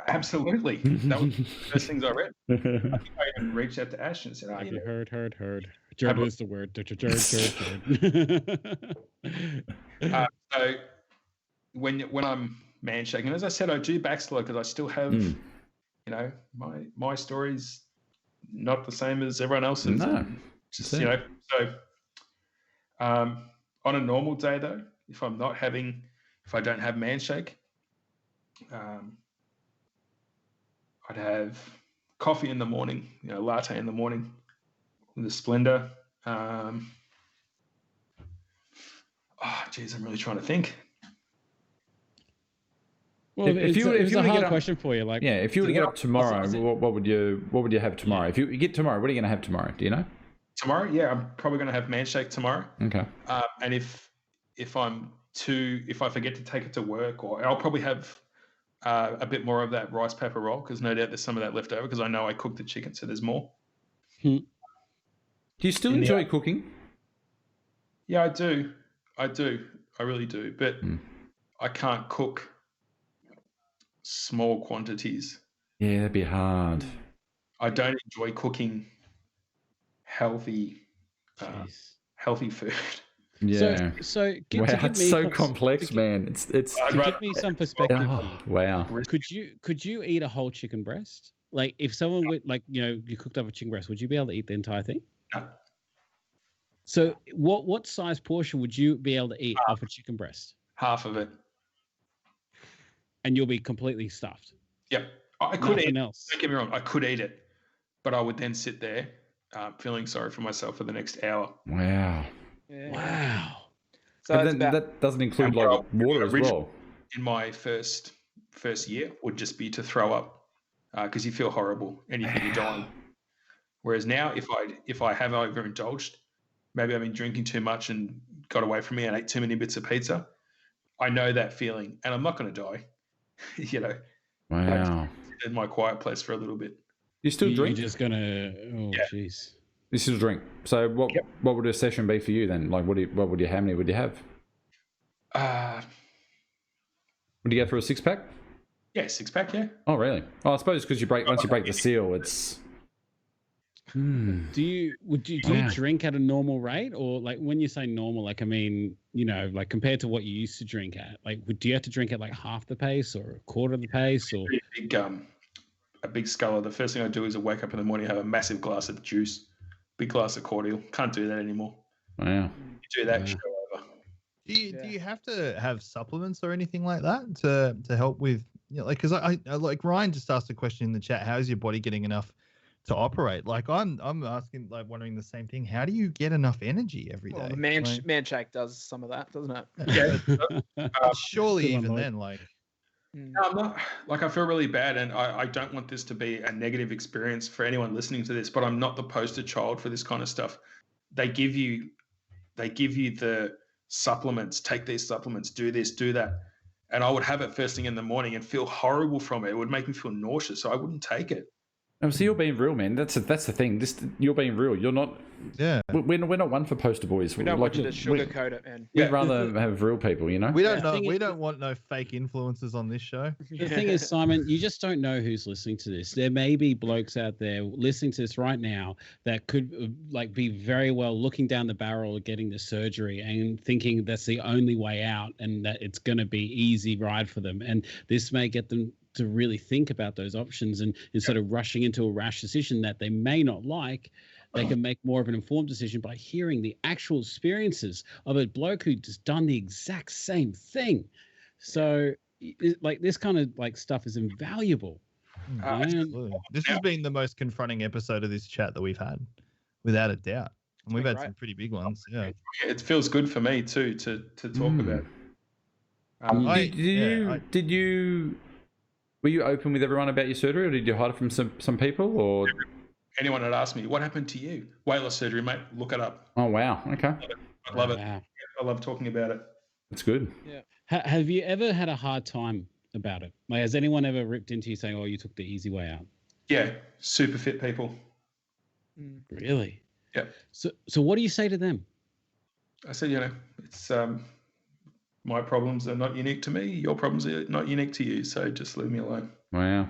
Absolutely. That was the first things I read. I think I even reached out to Ash and said, Have you know, heard. Jurd is the word. Jurd. So when I'm man shaking, as I said, I do backslide because I still have, you know, my story's not the same as everyone else's. No. Just, you know, so on a normal day though, if I don't have man shake, I'd have coffee in the morning, you know, latte in the morning with a Splenda. I'm really trying to think. Well, if you a hard question for you, like, yeah, if you were to get up tomorrow, what would you have tomorrow? If you get tomorrow, what are you going to have tomorrow? Do you know? Tomorrow, yeah, I'm probably going to have man shake tomorrow. Okay. And if I forget to take it to work, or I'll probably have a bit more of that rice pepper roll, because no doubt there's some of that left over because I know I cooked the chicken, so there's more. Do you still enjoy cooking? Yeah, I do. I really do. But I can't cook small quantities. Yeah, that'd be hard. I don't enjoy cooking healthy food. Yeah. So it's so complex, man. It's. Give me some perspective. Oh, wow. Could you eat a whole chicken breast? Like, if someone would, like, you know, you cooked up a chicken breast, would you be able to eat the entire thing? No. So what size portion would you be able to eat off a chicken breast? Half of it. And you'll be completely stuffed. Yep. I could eat it. Else. Don't get me wrong. I could eat it, but I would then sit there feeling sorry for myself for the next hour. Wow. Yeah. Wow. So that doesn't include like water as well. In my first year would just be to throw up because you feel horrible and you think you're dying. Whereas now, if I have overindulged, maybe I've been drinking too much and got away from me and ate too many bits of pizza, I know that feeling and I'm not going to die. You know. Wow. In my quiet place for a little bit. You still drink? You're just gonna. Oh, jeez. This is a drink. So what Yep. what would a session be for you then? Like how many would you have? Would you go through a 6-pack? Yeah, 6-pack. Yeah. Oh really? Oh, I suppose because once you break the seal, it's. Do you drink at a normal rate, or like when you say normal, like I mean, like compared to what you used to drink at, like do you have to drink at like half the pace or a quarter of the pace, or A big sculler. The first thing I do is I wake up in the morning, have a massive glass of juice, big glass of cordial. Can't do that anymore. Wow. You do that, show over. Do you have to have supplements or anything like that to help with, because I like Ryan just asked a question in the chat. How is your body getting enough to operate? Like I'm asking, like wondering the same thing. How do you get enough energy every day? Well, the man shake does some of that, doesn't it? Yeah. Surely Good one, even Lloyd. then, like. No, I'm not, like I feel really bad, and I don't want this to be a negative experience for anyone listening to this, but I'm not the poster child for this kind of stuff. They give you the supplements, take these supplements, do this, do that. And I would have it first thing in the morning and feel horrible from it. It would make me feel nauseous, so I wouldn't take it. Oh, so you're being real, man. That's the thing. You're being real. You're not. Yeah. We're not one for poster boys. We don't want you to sugarcoat it, man. We'd rather have real people, We don't know. We don't want no fake influencers on this show. The thing is, Simon, you just don't know who's listening to this. There may be blokes out there listening to this right now that could like be very well looking down the barrel of getting the surgery and thinking that's the only way out and that it's going to be easy ride for them. And this may get them to really think about those options, and instead of rushing into a rash decision that they may not like, they can make more of an informed decision by hearing the actual experiences of a bloke who just done the exact same thing. So like this kind of like stuff is invaluable. Absolutely. This has been the most confronting episode of this chat that we've had, without a doubt. And we've had some pretty big ones. Yeah. It feels good for me too to talk about. Were you open with everyone about your surgery, or did you hide it from some people? Or anyone had asked me, what happened to you? Weightless surgery, mate. Look it up. Oh wow, okay. I love it. Wow. I love talking about it. That's good. Yeah. Have you ever had a hard time about it? Like, has anyone ever ripped into you saying, "Oh, you took the easy way out"? Yeah, super fit people. Really? Yeah. So what do you say to them? I said, it's my problems are not unique to me. Your problems are not unique to you. So just leave me alone. Wow.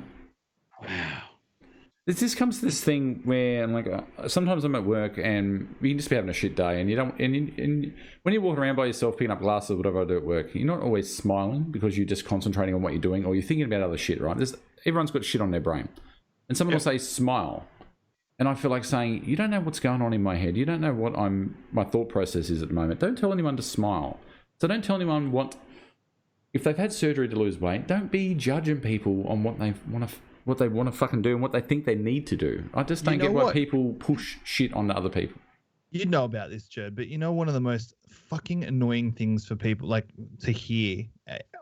This comes to this thing where, like, sometimes I'm at work and you can just be having a shit day, and you don't. And when you're walking around by yourself, picking up glasses or whatever I do at work, you're not always smiling because you're just concentrating on what you're doing, or you're thinking about other shit. Right? Everyone's got shit on their brain, and someone will say smile, and I feel like saying, you don't know what's going on in my head. You don't know what my thought process is at the moment. Don't tell anyone to smile. So don't tell anyone if they've had surgery to lose weight. Don't be judging people on what they want to fucking do and what they think they need to do. I just don't get why people push shit onto other people. You know about this, Jurd, but one of the most fucking annoying things for people like to hear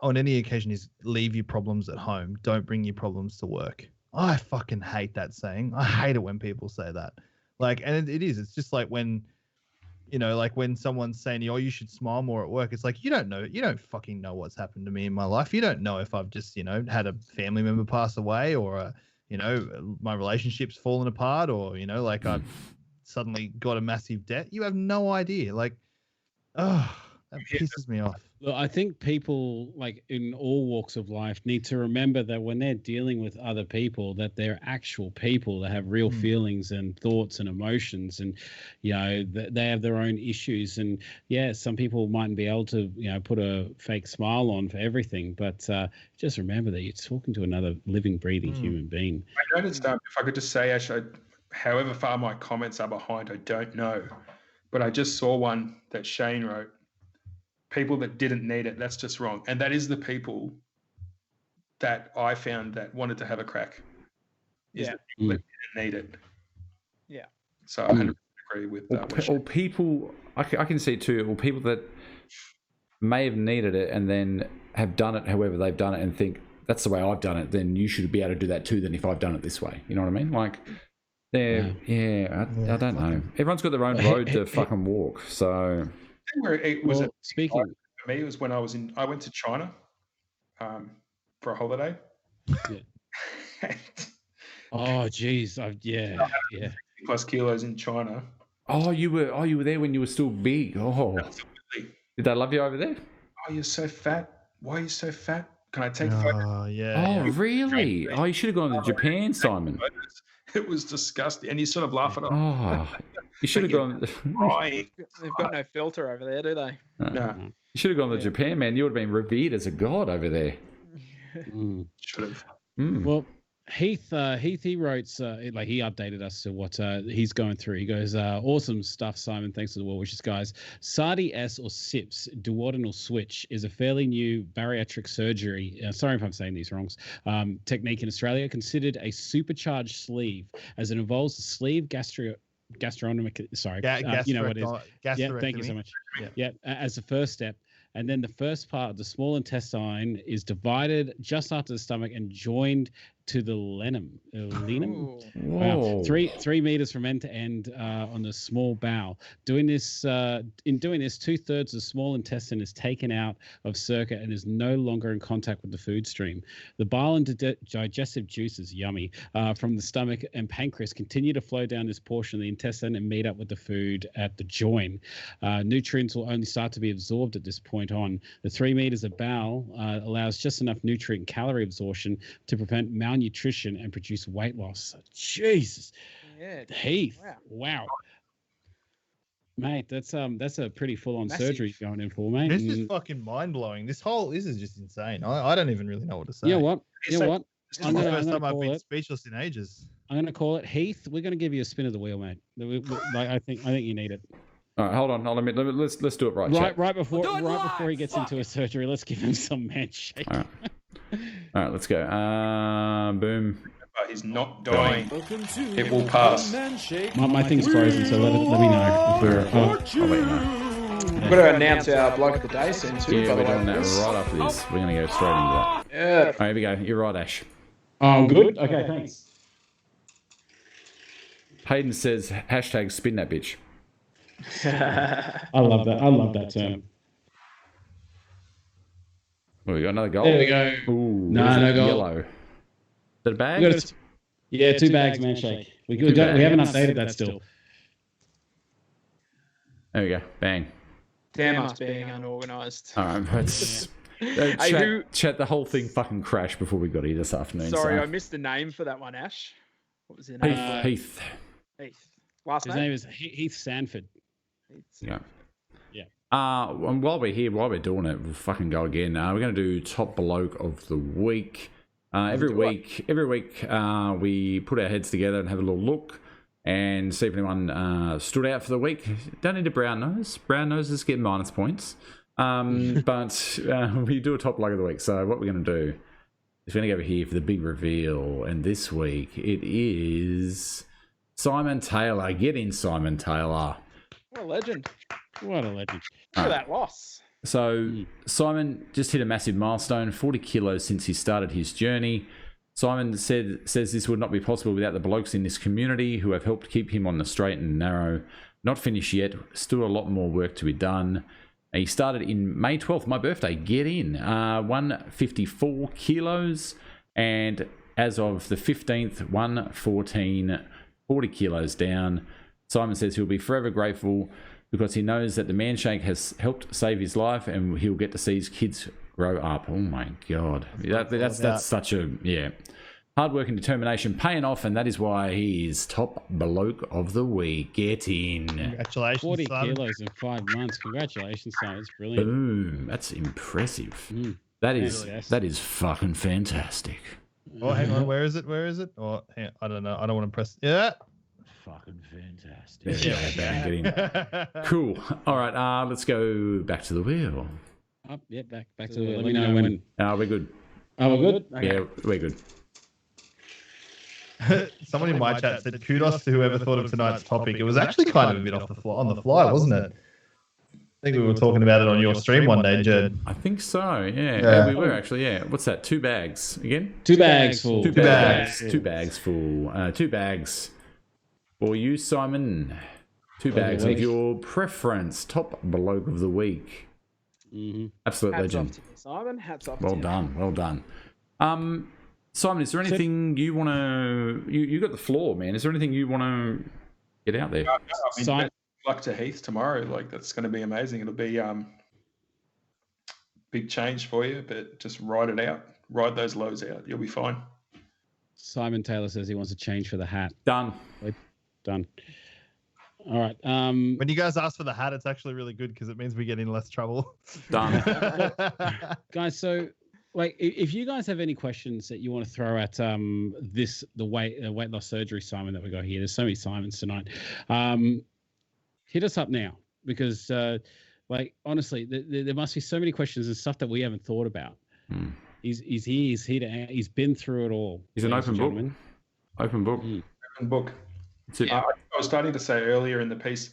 on any occasion is leave your problems at home. Don't bring your problems to work. I fucking hate that saying. I hate it when people say that. Like, and it is. It's just like when, like when someone's saying, "Oh, you should smile more at work." It's like, you don't know. You don't fucking know what's happened to me in my life. You don't know if I've just, had a family member pass away, or, my relationship's fallen apart, or, like I've suddenly got a massive debt. You have no idea. Like, oh, that pisses me off. Look, I think people, like in all walks of life, need to remember that when they're dealing with other people, that they're actual people that have real feelings and thoughts and emotions, and they have their own issues. And yeah, some people mightn't be able to put a fake smile on for everything, but just remember that you're talking to another living, breathing human being. I noticed, if I could just say, Ash, however far my comments are behind, I don't know, but I just saw one that Shane wrote. People that didn't need it, that's just wrong. And that is the people that I found that wanted to have a crack. Is the people that didn't need it. Yeah. So I 100% agree with that. Or people, I can see too, or people that may have needed it and then have done it however they've done it and think, that's the way I've done it, then you should be able to do that too, then if I've done it this way. You know what I mean? Like, I don't know. Everyone's got their own road to fucking walk, so... Speaking for me, it was when I went to China for a holiday. Yeah. Oh geez, yeah. plus kilos in China. Oh, you were there when you were still big. Oh, Absolutely. did they love you over there? Oh, you're so fat. Why are you so fat? Can I take Oh, photos? yeah. Oh, really? Oh, you should have gone to Japan, Simon. It was disgusting. And you sort of laugh it off. Oh, you should have gone. Crying. They've got no filter over there, do they? No, You should have gone to Japan, man. You would have been revered as a god over there. should have. Well, Heath, he wrote, like he updated us to what he's going through. He goes, awesome stuff, Simon. Thanks for the well wishes, guys. SARDI S or SIPS, duodenal switch, is a fairly new bariatric surgery. Sorry if I'm saying these wrongs. Technique in Australia, considered a supercharged sleeve, as it involves the sleeve gastronomic. Sorry, you know what it is. Yeah, thank you so much. Yeah, as the first step. And then the first part, the small intestine, is divided just after the stomach and joined to the lenum. Wow. 3 meters from end to end on the small bowel. In doing this, 2/3 of the small intestine is taken out of circuit and is no longer in contact with the food stream. The bile and digestive juices, yummy, from the stomach and pancreas continue to flow down this portion of the intestine and meet up with the food at the join. Nutrients will only start to be absorbed at this point on. The 3 meters of bowel allows just enough nutrient and calorie absorption to prevent malnutrition and produce weight loss. Jesus. Yeah. Heath. Wow. Mate, that's a pretty full-on surgery going in for, mate. This is fucking mind-blowing. This is just insane. I don't even really know what to say. You know what? This is the first time I've been speechless in ages. I'm going to call it. Heath, we're going to give you a spin of the wheel, mate. I think you need it. All right, hold on. Let's do it right. Right before he gets into a surgery, let's give him some handshake. All right, let's go. Boom. But he's not dying. It will pass. My thing's frozen, so let me know. I'll let you know. We're going to announce our bloke of the day soon too. Yeah, we're doing that right after this. We're going to go straight into that. Yeah. All right, here we go. You're right, Ash. I'm good. Okay, thanks. Hayden says hashtag spin that bitch. I love that term. Oh, we got another goal. There we go. Ooh, no goal. Yellow. Is that a bag? Yeah, two bags, man shake. We haven't updated that still. There we go. Bang. Damn us being unorganised. All right, let's chat. The whole thing fucking crashed before we got here this afternoon. Sorry, I missed the name for that one, Ash. What was his name? Heath. Last name? His name is Heath Sanford. Yeah. And while we're doing it, we'll fucking go again. We're going to do top bloke of the week. Every week, we put our heads together and have a little look and see if anyone stood out for the week. Don't need a brown nose. Brown noses get minus points. But we do a top bloke of the week. So what we're going to do is we're going to go over here for the big reveal. And this week it is Simon Taylor. Get in, Simon Taylor. What a legend. Look at that loss. So Simon just hit a massive milestone, 40 kilos since he started his journey. Simon says this would not be possible without the blokes in this community who have helped keep him on the straight and narrow. Not finished yet, still a lot more work to be done. He started in May 12th, my birthday. Get in. 154 kilos, and as of the 15th, 114, 40 kilos down. Simon says he'll be forever grateful because he knows that the Manshake has helped save his life and he'll get to see his kids grow up. Oh my God. That's such a, hard work and determination paying off, and that is why he is top bloke of the week. Get in. Congratulations, 40 son. kilos in 5 months. Congratulations, son. It's brilliant. Boom. That's impressive. That is fucking fantastic. Oh, hang on. Where is it? Oh, hang on. I don't know. I don't want to press. Yeah. Fucking fantastic. Yeah, bang, get in. Cool. All right, let's go back to the wheel. Back to the wheel. Let me know when. We're good. Oh, we're good? Okay. Yeah, we're good. Someone in my chat said, kudos to whoever thought of tonight's topic. It was actually kind of a bit on the fly, wasn't it? I think we were talking about it on your stream one day, Jurd. I think so, yeah. We were actually, yeah. What's that? 2 bags again? 2 bags full. 2 bags. 2 bags full. 2 bags for you, Simon. 2 bags of your preference. Top bloke of the week. Mm-hmm. Absolute Hats legend. off to you, Simon. Hats off Well to done. Well done. Simon, is there anything you want to... You got the floor, man. Is there anything you want to Get out there. I mean, Simon- best luck to Heath tomorrow. Like that's going to be amazing. It'll be big change for you, but just ride it out. Ride those lows out. You'll be fine. Simon Taylor says he wants to change for the hat. Done. Done. All right. When you guys ask for the hat, it's actually really good because it means we get in less trouble. Done. Guys, so like if you guys have any questions that you want to throw at the weight loss surgery Simon that we got here, there's so many Simons tonight. Hit us up now because like honestly there must be so many questions and stuff that we haven't thought about. He's here he's been through it all. He's an open book. Open book. Open book. I was starting to say earlier in the piece,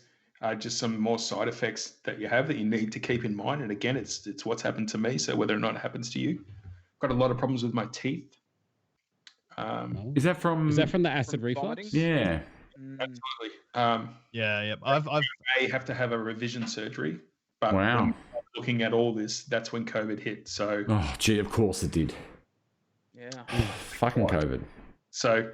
just some more side effects that you have that you need to keep in mind. And again, it's what's happened to me. So whether or not it happens to you, I've got a lot of problems with my teeth. Is that from the acid reflux? Yeah. Absolutely. Yeah. I may have to have a revision surgery. But wow. when looking at all this, that's when COVID hit. So oh gee, of course it did. Yeah. Fucking COVID. So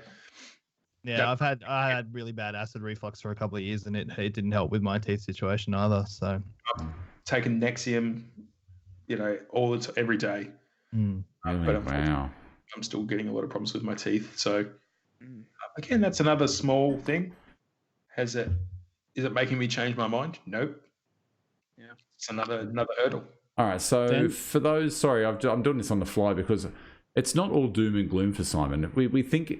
yeah, I had really bad acid reflux for a couple of years, and it didn't help with my teeth situation either. So I've taken Nexium, every day. But wow. I'm still getting a lot of problems with my teeth. So again, that's another small thing. Is it making me change my mind? Nope. Yeah, it's another hurdle. All right. So for those, sorry, I'm doing this on the fly because it's not all doom and gloom for Simon. We think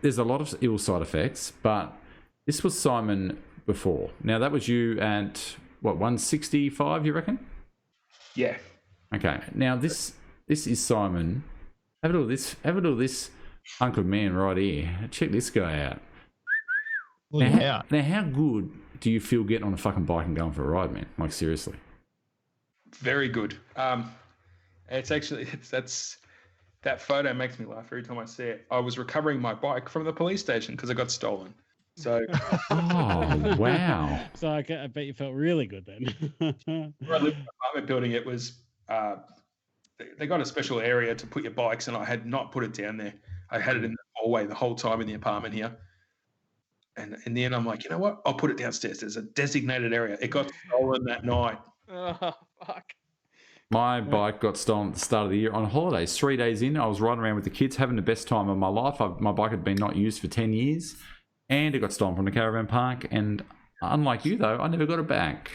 there's a lot of ill side effects, but this was Simon before. Now that was you at what 165, you reckon? Yeah. Okay. Now this is Simon. Have a look at this hunk of man right here. Check this guy out. Now how good do you feel getting on a fucking bike and going for a ride, man? Like seriously. Very good. That photo makes me laugh every time I see it. I was recovering my bike from the police station because it got stolen. So. Oh wow! So I bet you felt really good then. Where I lived in an apartment building, it was they got a special area to put your bikes, and I had not put it down there. I had it in the hallway the whole time in the apartment here. And in the end, I'm like, you know what? I'll put it downstairs. There's a designated area. It got stolen that night. Oh fuck. My bike got stolen at the start of the year on holidays. 3 days in, I was riding around with the kids, having the best time of my life. My bike had been not used for 10 years, and it got stolen from the caravan park. And unlike you, though, I never got it back.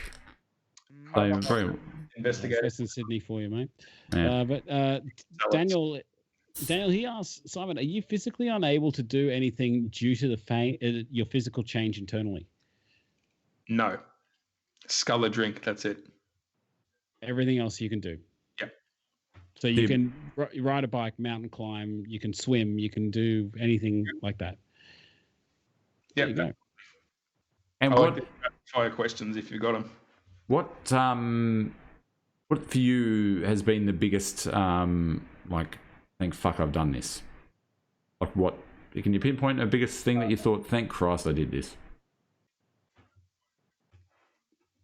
So very Investigators in Sydney for you, mate. Yeah. But Daniel, he asks, Simon, are you physically unable to do anything due to your physical change internally? No. Scull a drink, that's it. Everything else you can do. Yep. So you can ride a bike, mountain climb, you can swim, you can do anything like that. Yeah. There you go. And I what like the fire questions if you've got them. What for you has been the biggest thank fuck I've done this? Like what? Can you pinpoint a biggest thing that you thought, thank Christ I did this?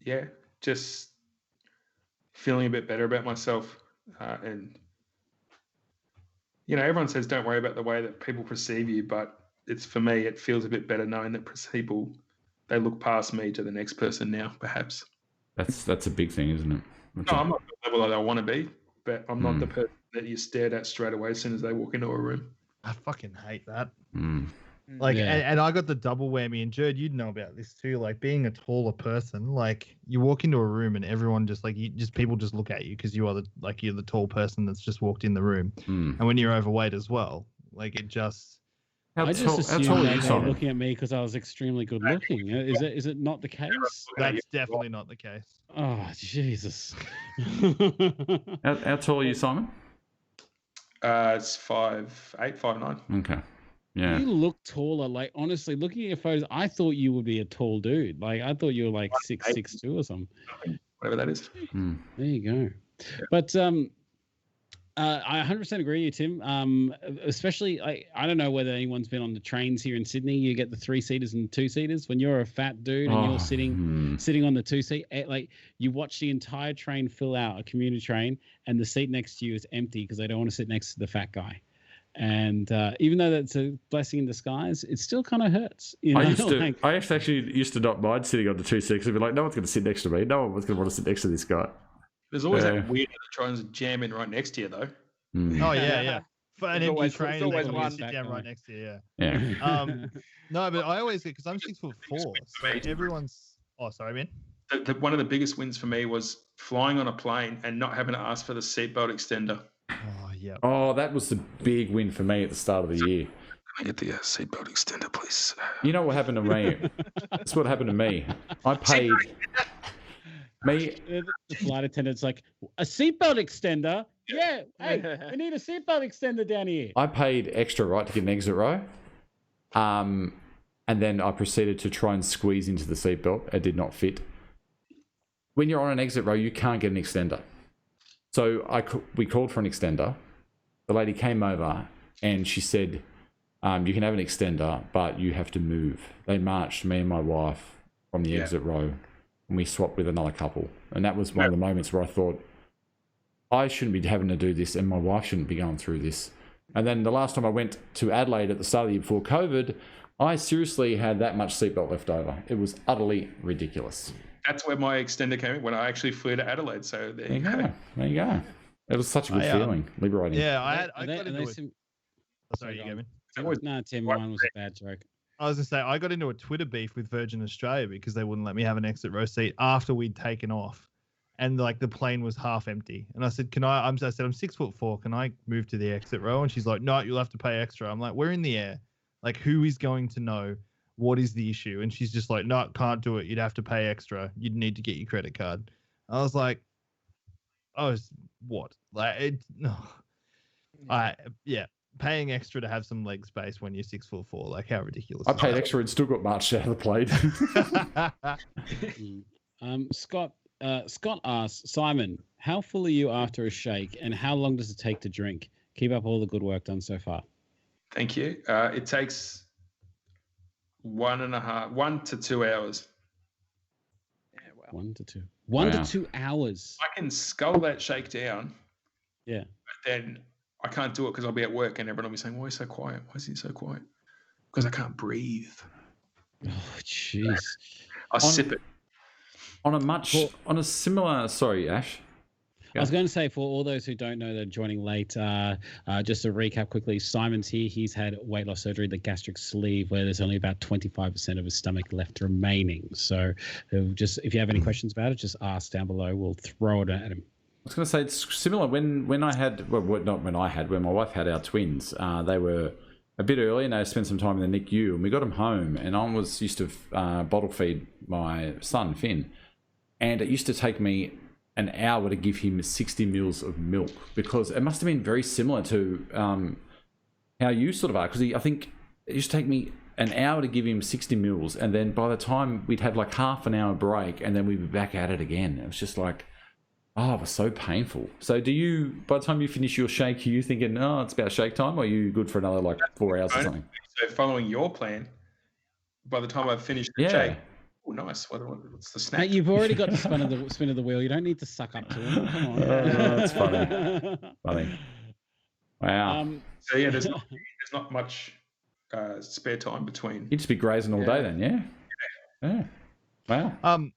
Yeah, just feeling a bit better about myself. And, everyone says don't worry about the way that people perceive you, but for me, it feels a bit better knowing that people, they look past me to the next person now, perhaps. That's a big thing, isn't it? I'm not the level that I want to be, but I'm not the person that you stared at straight away as soon as they walk into a room. I fucking hate that. Yeah. And I got the double whammy. And Jurd, you'd know about this too. Like being a taller person, like you walk into a room and everyone people just look at you because you're the tall person that's just walked in the room. And when you're overweight as well, like it just. I just assumed they were looking at me because I was extremely good looking. Is it not the case? That's definitely not the case. Oh Jesus! How tall are you, Simon? It's 5'8", 5'9". Okay. Yeah. You look taller. Like honestly, looking at your photos, I thought you would be a tall dude. Like I thought you were like 6'2" or something. Whatever that is. There you go. Yeah. But I 100% agree with you, Tim. Especially, I don't know whether anyone's been on the trains here in Sydney. You get the 3-seaters and 2-seaters. When you're a fat dude and you're sitting on the 2-seat, like you watch the entire train fill out, a commuter train, and the seat next to you is empty because they don't want to sit next to the fat guy. And even though that's a blessing in disguise, it still kind of hurts. You know? I actually used to not mind sitting on the 2 seats and be like, no one's going to sit next to me. No one's going to want to sit next to this guy. There's always that weirdo that tries to jam in right next to you, though. Oh yeah. For an empty train, it's always they one sit down right next to you. Yeah. No, but I always get, because I'm 6'4", so everyone's. Oh, sorry, man. One of the biggest wins for me was flying on a plane and not having to ask for the seatbelt extender. Oh yeah. Oh, that was the big win for me at the start of the year. Can I get the seatbelt extender, please? You know what happened to me? That's what happened to me. I paid. The flight attendant's like, a seatbelt extender? Yeah. Hey, we need a seatbelt extender down here. I paid extra, right, to get an exit row. And then I proceeded to try and squeeze into the seatbelt. It did not fit. When you're on an exit row, you can't get an extender. So we called for an extender. The lady came over and she said, you can have an extender, but you have to move. They marched me and my wife from the exit row, and we swapped with another couple. And that was one of the moments where I thought, I shouldn't be having to do this, and my wife shouldn't be going through this. And then the last time I went to Adelaide at the start of the year before COVID, I seriously had that much seatbelt left over. It was utterly ridiculous. That's where my extender came in, when I actually flew to Adelaide. So there you go. There you go. It was such a good feeling, liberating. Yeah, I got into it. Sorry, you Gavin. No, Tim, mine was a bad joke. I was going to say, I got into a Twitter beef with Virgin Australia because they wouldn't let me have an exit row seat after we'd taken off. And like the plane was half empty. And I said, I said, I'm 6'4". Can I move to the exit row? And she's like, no, you'll have to pay extra. I'm like, we're in the air. Like, who is going to know what is the issue? And she's just like, no, can't do it. You'd have to pay extra. You'd need to get your credit card. I was like, what? Like, no. Paying extra to have some leg space when you're 6'4", like how ridiculous. I paid extra and still got marched out of the plane. Scott asks, Simon, how full are you after a shake, and how long does it take to drink? Keep up all the good work done so far. Thank you. It takes 1 to 2 hours. Yeah, well. 1 to 2. 1 to 2 hours. I can scull that shake down. Yeah. But then I can't do it because I'll be at work and everyone will be saying, why is he so quiet? Why is he so quiet? Because I can't breathe. Oh, jeez. I sip it. On a similar, sorry, Ash. I was going to say, for all those who don't know that are joining late, just to recap quickly, Simon's here. He's had weight loss surgery, the gastric sleeve, where there's only about 25% of his stomach left remaining. So if you have any questions about it, just ask down below. We'll throw it at him. I was going to say, it's similar when my wife had our twins. They were a bit early and they spent some time in the NICU, and we got them home, and I used to bottle feed my son, Finn, and it used to take me an hour to give him 60 mils of milk, because it must have been very similar to how you sort of are, because I think it used to take me an hour to give him 60 mils, and then by the time we'd have like half an hour break, and then we'd be back at it again. It was just like, it was so painful. So by the time you finish your shake, are you thinking, it's about shake time, or are you good for another like 4 hours or something? So following your plan, by the time I've finished the shake, nice. What's the snack? Mate, you've already got the spin of the wheel. You don't need to suck up to it. Come on. That's funny. Wow. So yeah, there's not much spare time between. You'd just be grazing all day then, yeah. Wow.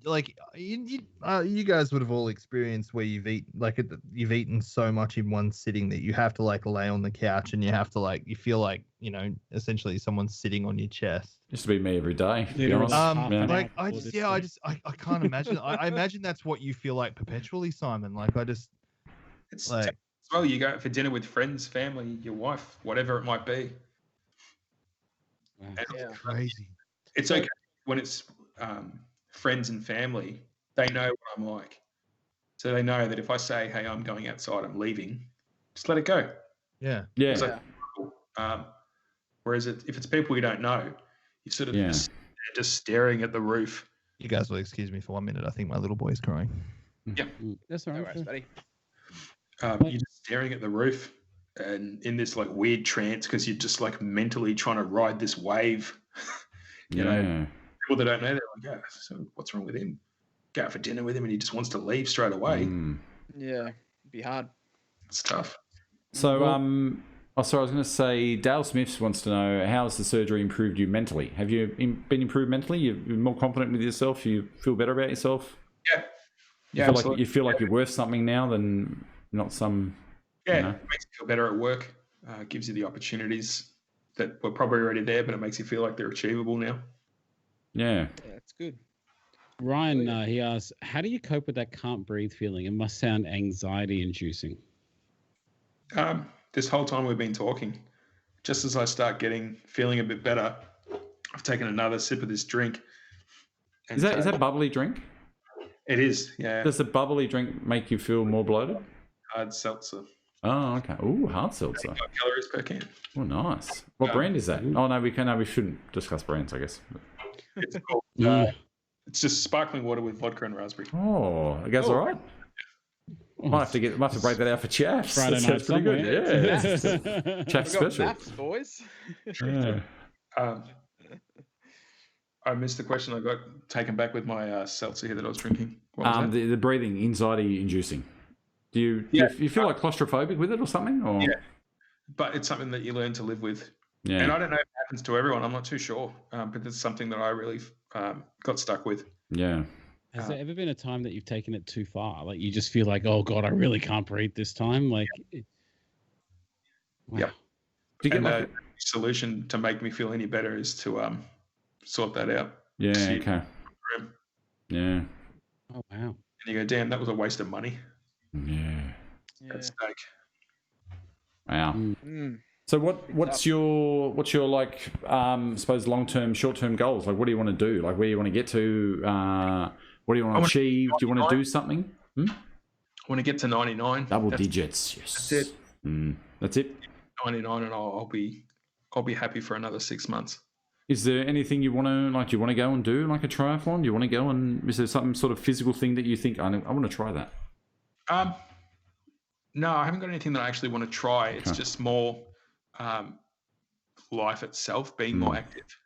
Like you guys would have all experienced where you've eaten so much in one sitting that you have to like lay on the couch, and you have to like, you feel like, essentially someone's sitting on your chest. Used to be me every day. To be honest. I can't imagine. I imagine that's what you feel like perpetually, Simon. Like it's like, as well, you go out for dinner with friends, family, your wife, whatever it might be. Wow. It's crazy. It's okay when it's friends and family. They know what I'm like, so they know that if I say, hey, I'm going outside, I'm leaving, just let it go. Yeah. Whereas if it's people you don't know, you sort of just staring at the roof. You guys will excuse me for 1 minute. I think my little boy's crying. Yeah, that's all right, buddy. You're just staring at the roof and in this like weird trance, because you're just like mentally trying to ride this wave. You know, people that don't know, they're like, so what's wrong with him? Go out for dinner with him and he just wants to leave straight away. Yeah, it'd be hard. It's tough. So Oh, sorry, I was going to say, Dale Smiths wants to know, how has the surgery improved you mentally? Have you been improved mentally? You're more confident with yourself? You feel better about yourself? Yeah. You feel like, you feel like you're worth something now than not some... Yeah, you know? it makes you feel better at work. Gives you the opportunities that were probably already there, but it makes you feel like they're achievable now. Yeah. Yeah, that's good. Ryan, he asks, how do you cope with that can't breathe feeling? It must sound anxiety inducing. This whole time we've been talking, just as I start feeling a bit better, I've taken another sip of this drink. Is that bubbly drink? It is, yeah. Does the bubbly drink make you feel more bloated? Hard seltzer. Oh, okay. Ooh, hard seltzer. 5 calories per can. Oh, nice. What brand is that? Oh, no, we shouldn't discuss brands, I guess. It's called, it's just sparkling water with vodka and raspberry. Oh, I guess all right. Might have to break that out for chaps. Friday That night sounds pretty good. Yeah. Chaps We've got special. maths, boys. Yeah. I missed the question. I got taken back with my seltzer here that I was drinking. What was that? The breathing, anxiety inducing. Do you feel like claustrophobic with it or something? Or? Yeah. But it's something that you learn to live with. Yeah. And I don't know if it happens to everyone. I'm not too sure. But it's something that I really got stuck with. Yeah. Has there ever been a time that you've taken it too far? Like you just feel like, oh God, I really can't breathe this time. Like, wow. Yep. Do you get And like the solution to make me feel any better is to sort that out. Yeah, See okay. Yeah. Oh wow. And you go, damn, that was a waste of money. Yeah. Yeah. At stake. Wow. Mm. So what's your like suppose long-term, short-term goals? Like what do you want to do? Like where you want to get to? What do you want to achieve? Do you want to do something? I want to get to 99. Double digits. Yes. That's it. That's it. 99 and I'll be happy for another 6 months. Is there anything you want to like? Do you want to go and do like a triathlon? Do you want to go and is there some sort of physical thing that you think I want to try that? No, I haven't got anything that I actually want to try. It's just more life itself, being more active.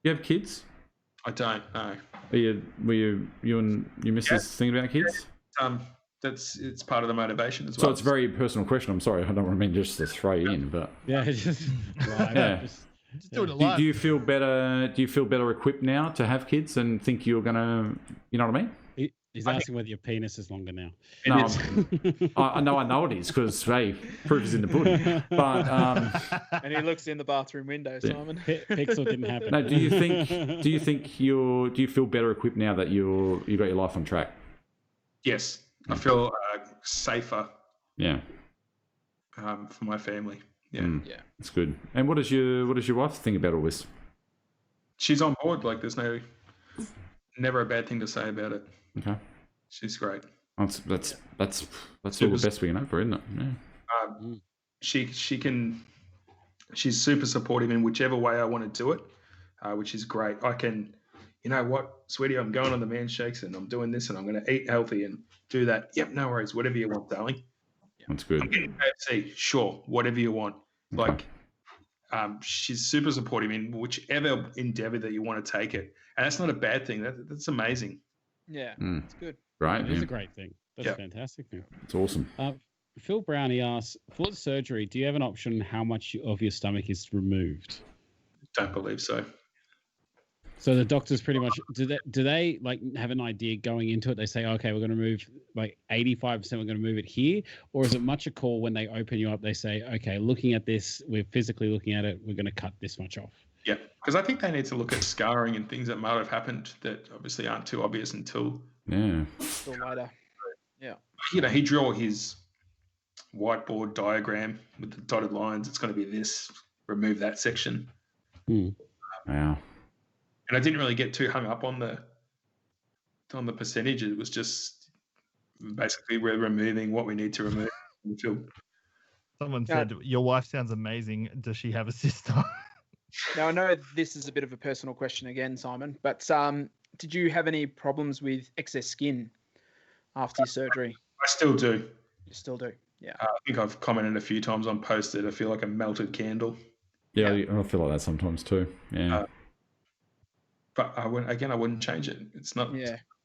You have kids? I don't know. Were you and your missus thinking about kids? It's part of the motivation as well. So it's a very personal question. I'm sorry, I don't want to mean just to throw you in, but just Just doing it live. do you feel better? Do you feel better equipped now to have kids and think you're gonna? You know what I mean? He's asking whether your penis is longer now. No, I know it is because hey, proof is in the pudding. But And he looks in the bathroom window, Simon. Pixel didn't happen. no, do you feel better equipped now that you got your life on track? Yes, I feel safer. Yeah. For my family. Yeah. Yeah. That's good. And what does your wife think about all this? She's on board. Like there's never a bad thing to say about it. Okay. She's great. That's all the best we can hope for, isn't it? Yeah. She's super supportive in whichever way I want to do it, which is great. I can, you know what, sweetie, I'm going on the man shakes and I'm doing this and I'm going to eat healthy and do that. Yep, no worries. Whatever you want, darling. That's good. I'm getting KFC. Sure, whatever you want. Okay. Like, she's super supportive in whichever endeavor that you want to take it, and that's not a bad thing. That's amazing. Yeah, it's good. Right. It is a great thing. That's a fantastic thing. It's awesome. Phil Brownie asks, for the surgery, do you have an option how much of your stomach is removed? Don't believe so. So the doctors pretty much do they like have an idea going into it? They say, okay, we're going to move like 85%. We're going to move it here, or is it much a call when they open you up? They say, okay, looking at this, we're physically looking at it. We're going to cut this much off. Yeah, because I think they need to look at scarring and things that might have happened that obviously aren't too obvious until later. Yeah. You know, he drew his whiteboard diagram with the dotted lines. It's going to be this. Remove that section. Wow. And I didn't really get too hung up on the percentage. It was just basically we're removing what we need to remove. Someone said, your wife sounds amazing. Does she have a sister? Now, I know this is a bit of a personal question again, Simon, but did you have any problems with excess skin after your surgery? I still do. You still do? Yeah. I think I've commented a few times on posts that I feel like a melted candle. Yeah, I feel like that sometimes too. Yeah. But I wouldn't change it. It's not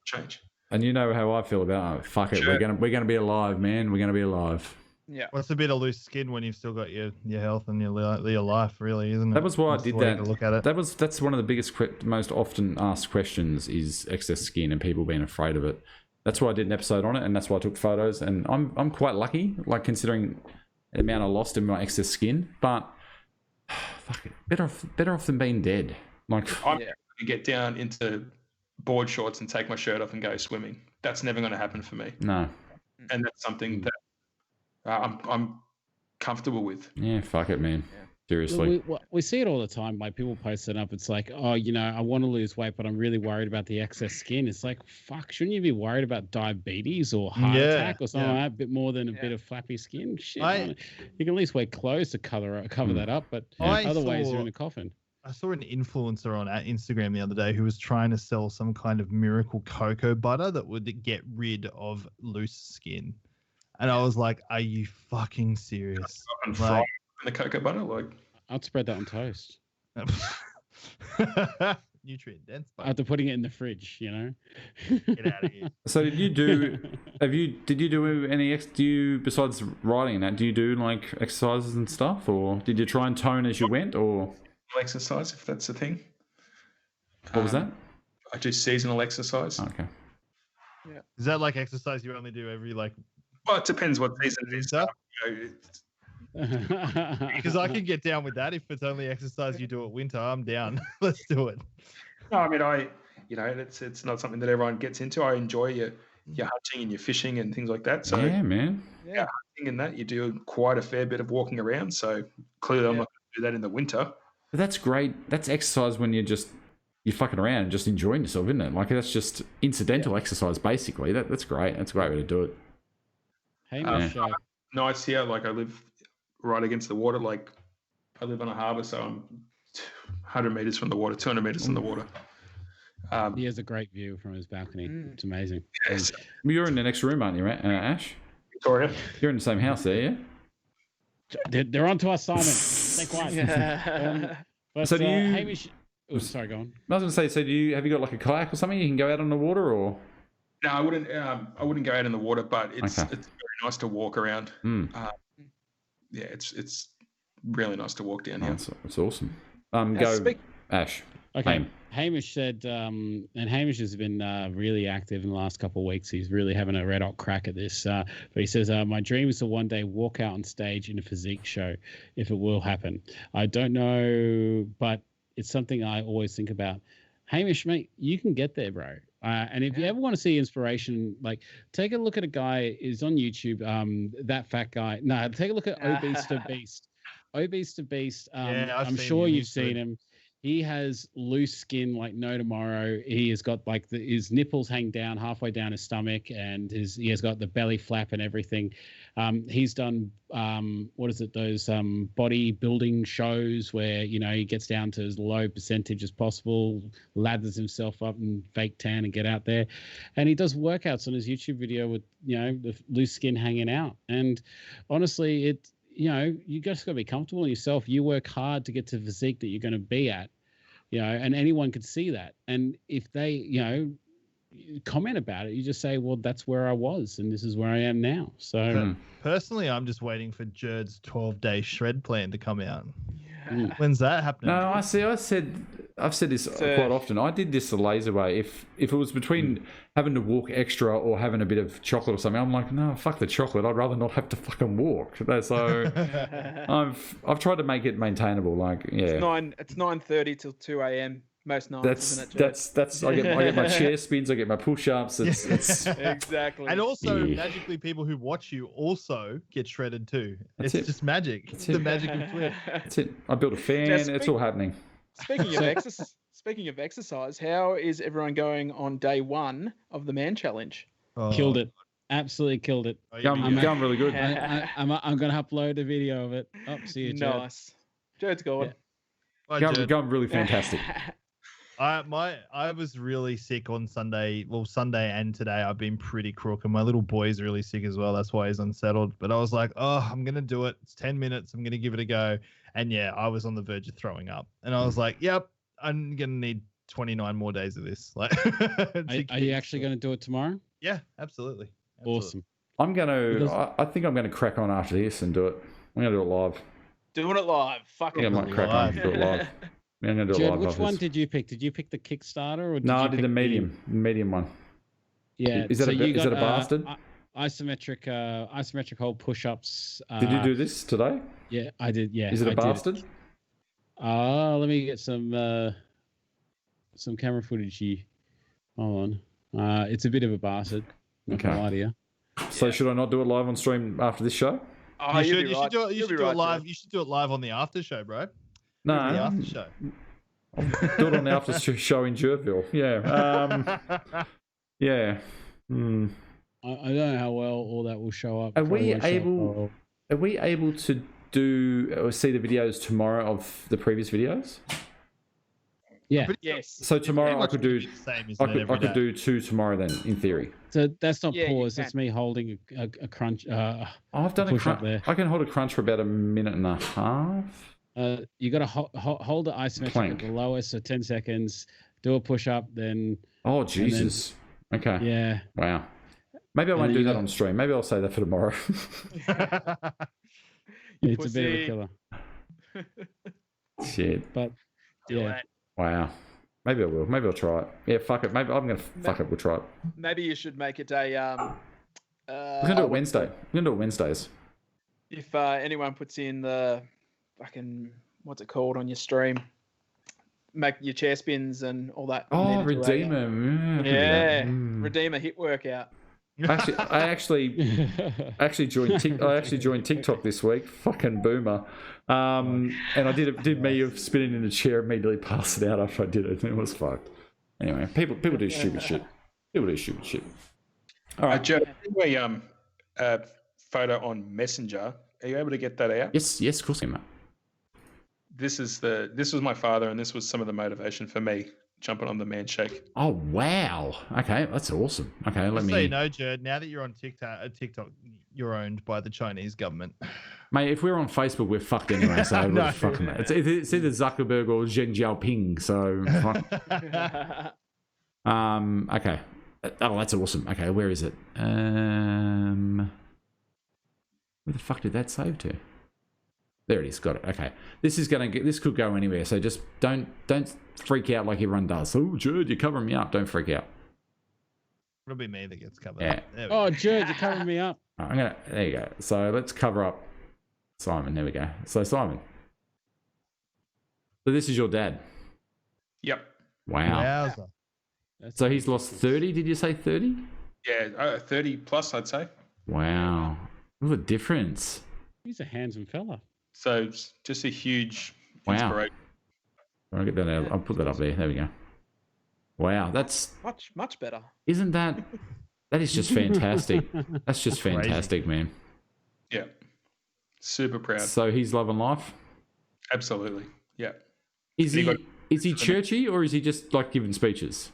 change. And you know how I feel about it. Fuck it. We're gonna be alive, man. We're gonna be alive. Yeah. What's a bit of loose skin when you've still got your health and your life, really, isn't it? That was why That's I did the way that. to look at it. That's one of the biggest, most often asked questions is excess skin and people being afraid of it. That's why I did an episode on it, and that's why I took photos. And I'm quite lucky, like considering the amount I lost in my excess skin. But fuck it, better off than being dead. Like I'm going to get down into board shorts and take my shirt off and go swimming. That's never going to happen for me. no, And that's something that I'm comfortable with. yeah, fuck it, man. Yeah. Seriously. We see it all the time. Like people post it up. It's like, oh, I want to lose weight, but I'm really worried about the excess skin. It's like, fuck, shouldn't you be worried about diabetes or heart attack or something like that? A bit more than a bit of flappy skin. Shit, you can at least wear clothes to cover that up, but otherwise you're in a coffin. I saw an influencer on Instagram the other day who was trying to sell some kind of miracle cocoa butter that would get rid of loose skin. And I was like, are you fucking serious? Like, the cocoa butter, like I'd spread that on toast. Nutrient dense. After putting it in the fridge, Get out of here. So did you do? Did you do any? Do you, besides riding and that, do you do like exercises and stuff, or did you try and tone as you went, or exercise if that's the thing? what was that? I do seasonal exercise. Okay. Yeah. Is that like exercise you only do every like? Well, it depends what season it is. Because I can get down with that. If it's only exercise you do at winter, I'm down. Let's do it. No, I mean, it's not something that everyone gets into. I enjoy your hunting and your fishing and things like that. So Yeah, man. Yeah. hunting and that, you do quite a fair bit of walking around. So clearly I'm not going to do that in the winter. But that's great. That's exercise when you're fucking around and just enjoying yourself, isn't it? Like that's just incidental exercise, basically. That's great. That's a great way to do it. Hey, Michelle. Nice here. Like I live right against the water. Like I live on a harbour, so I'm 100 meters from the water, 200 meters from the water. He has a great view from his balcony. It's amazing. Yes. Well, you're in the next room, aren't you, Ash? Victoria. You're in the same house there, yeah? They're on to us, Simon. Stay quiet. But, So do you- Hamish... Oh, sorry, go on. I was going to say, so have you got like a kayak or something you can go out on the water, or? No, I wouldn't go out in the water, but it's Okay. very nice to walk around. Mm. Yeah, it's really nice to walk down here. It's awesome. Ash. Okay. Hamish said, and Hamish has been really active in the last couple of weeks. He's really having a red hot crack at this. But he says, my dream is to one day walk out on stage in a physique show, if it will happen. I don't know, but it's something I always think about. Hamish, mate, you can get there, bro. And if you ever want to see inspiration, like take a look at a guy who's on YouTube, that fat guy. No, take a look at Obese to Beast. Obese to Beast. I'm sure you've seen him. He has loose skin like no tomorrow. He has got like his nipples hang down halfway down his stomach, and he has got the belly flap and everything. He's done those bodybuilding shows where he gets down to as low percentage as possible, lathers himself up and fake tan and get out there, and he does workouts on his YouTube video with the loose skin hanging out. And honestly, you just got to be comfortable in yourself. You work hard to get to the physique that you're going to be at, and anyone could see that. And if they, comment about it, you just say, well, that's where I was and this is where I am now. So personally, I'm just waiting for Jurd's 12-day shred plan to come out. Yeah. When's that happening? No, I've said this quite often. I did this the laser way. If it was between having to walk extra or having a bit of chocolate or something, I'm like, no, fuck the chocolate. I'd rather not have to fucking walk. So I've tried to make it maintainable. Like, yeah, It's 9:30 till 2 a.m. most nights, isn't it, Jurd? That's I get my chair spins, I get my push-ups. It's Exactly. And also, magically, people who watch you also get shredded too. It's just magic. It's the magic of Twitch. That's it. I built a fan. It's all happening. Speaking of exercise, how is everyone going on day one of the Man Challenge? Killed it. Absolutely killed it. Going really good. I'm going to upload a video of it. Oh, see you, Jurd. Nice. Jurd's going. Going really fantastic. I was really sick on Sunday. Well, Sunday and today I've been pretty crook, and my little boy's really sick as well. That's why he's unsettled. But I was like, I'm gonna do it. It's 10 minutes. I'm gonna give it a go. And yeah, I was on the verge of throwing up. And I was like, yep, I'm gonna need 29 more days of this. Like, are you actually going to do it tomorrow? Yeah, absolutely. Awesome. I'm gonna. Because- I think I'm gonna crack on after this and do it. I'm gonna do it live. Doing it live. Fuck I think I it. might crack on and do it live. Yeah, I'm gonna do it Jurd, live. which after one this. did you pick? Did you pick the Kickstarter or did No, you I did pick the medium one. Yeah. Is that so you is that a got, bastard? Isometric hold push-ups. Did you do this today? Yeah, I did. Yeah. Is it a I did. bastard? Let me get some camera footage here. Hold on. It's a bit of a bastard. Not gonna Okay. lie to you. So should I not do it live on stream after this show? Oh, you you'd be right. should do it. You You'd should be do it right, live. Jurd. You should do it live on the after show, bro. The No, after show. do it on the after show in Jurdville. Yeah. Yeah. Hmm. I don't know how well all that will show up. Are we Probably won't show up able- well. Are we able to do or see the videos tomorrow of the previous videos? Yeah. Yes. So tomorrow I Pretty could much do. the same, isn't I it, could, every I could day? do 2 tomorrow then, in theory. So that's not Yeah, you pause. That's can. me holding a crunch. I've done a Push up crunch. there. I can hold a crunch for about a minute and a half. You got to hold the isometric Plank. at the lowest, so 10 seconds. Do a push up, then Oh Jesus. Okay. yeah. Wow. Maybe I And won't then do you that got- on stream. Maybe I'll say that for tomorrow. You It's a bit of pussy. a killer. Shit. But Do yeah, it. Wow. Maybe I will. Maybe I'll try it. Yeah, fuck it. Maybe I'm gonna fuck it. We'll try it. Maybe you should make it a We're gonna do it Wednesday. We're gonna do it Wednesdays. if anyone puts in the fucking what's it called on your stream, make your chair spins and all that. Oh, needed to add in. Redeemer. Yeah, Mm. Redeemer hit workout. I actually joined TikTok this week. Fucking boomer. And I did me of spinning in a chair, immediately passed it out after I did it. It was fucked. Anyway, people do stupid shit. People do stupid shit. All right. Joe, a photo on Messenger. Are you able to get that out? Yes, of course, mate. This was my father, and this was some of the motivation for me jumping on the man shake. Oh wow. Okay, that's awesome. Okay, let Just so me. you know, Jurd, now that you're on TikTok, you're owned by the Chinese government. Mate, if we're on Facebook, we're fucked anyway. So No. we're fucking. It's either Zuckerberg or Zheng Xiaoping. So. Fuck. Okay. Oh, that's awesome. Okay, where is it? Where the fuck did that save to? There it is. Got it. Okay. This could go anywhere. So just don't freak out like everyone does. Oh, Jurd, you're covering me up. Don't freak out. It'll be me that gets covered. Yeah. Up. There we go. oh, Jurd, you're covering me up. There you go. So let's cover up Simon. There we go. So Simon. So this is your dad. Yep. Wow. Wowza. That's So he's lost 30. Did you say 30? Yeah, 30 plus, I'd say. Wow. What a difference. He's a handsome fella. So it's just a huge Wow. inspiration. I'll get that out. I'll put that up there. There we go. Wow. That's much better. isn't that is just fantastic. That's just Crazy. fantastic, man. Yeah. Super proud. So he's loving life. Absolutely. Yeah. Is You he got- is he churchy or is he just like giving speeches?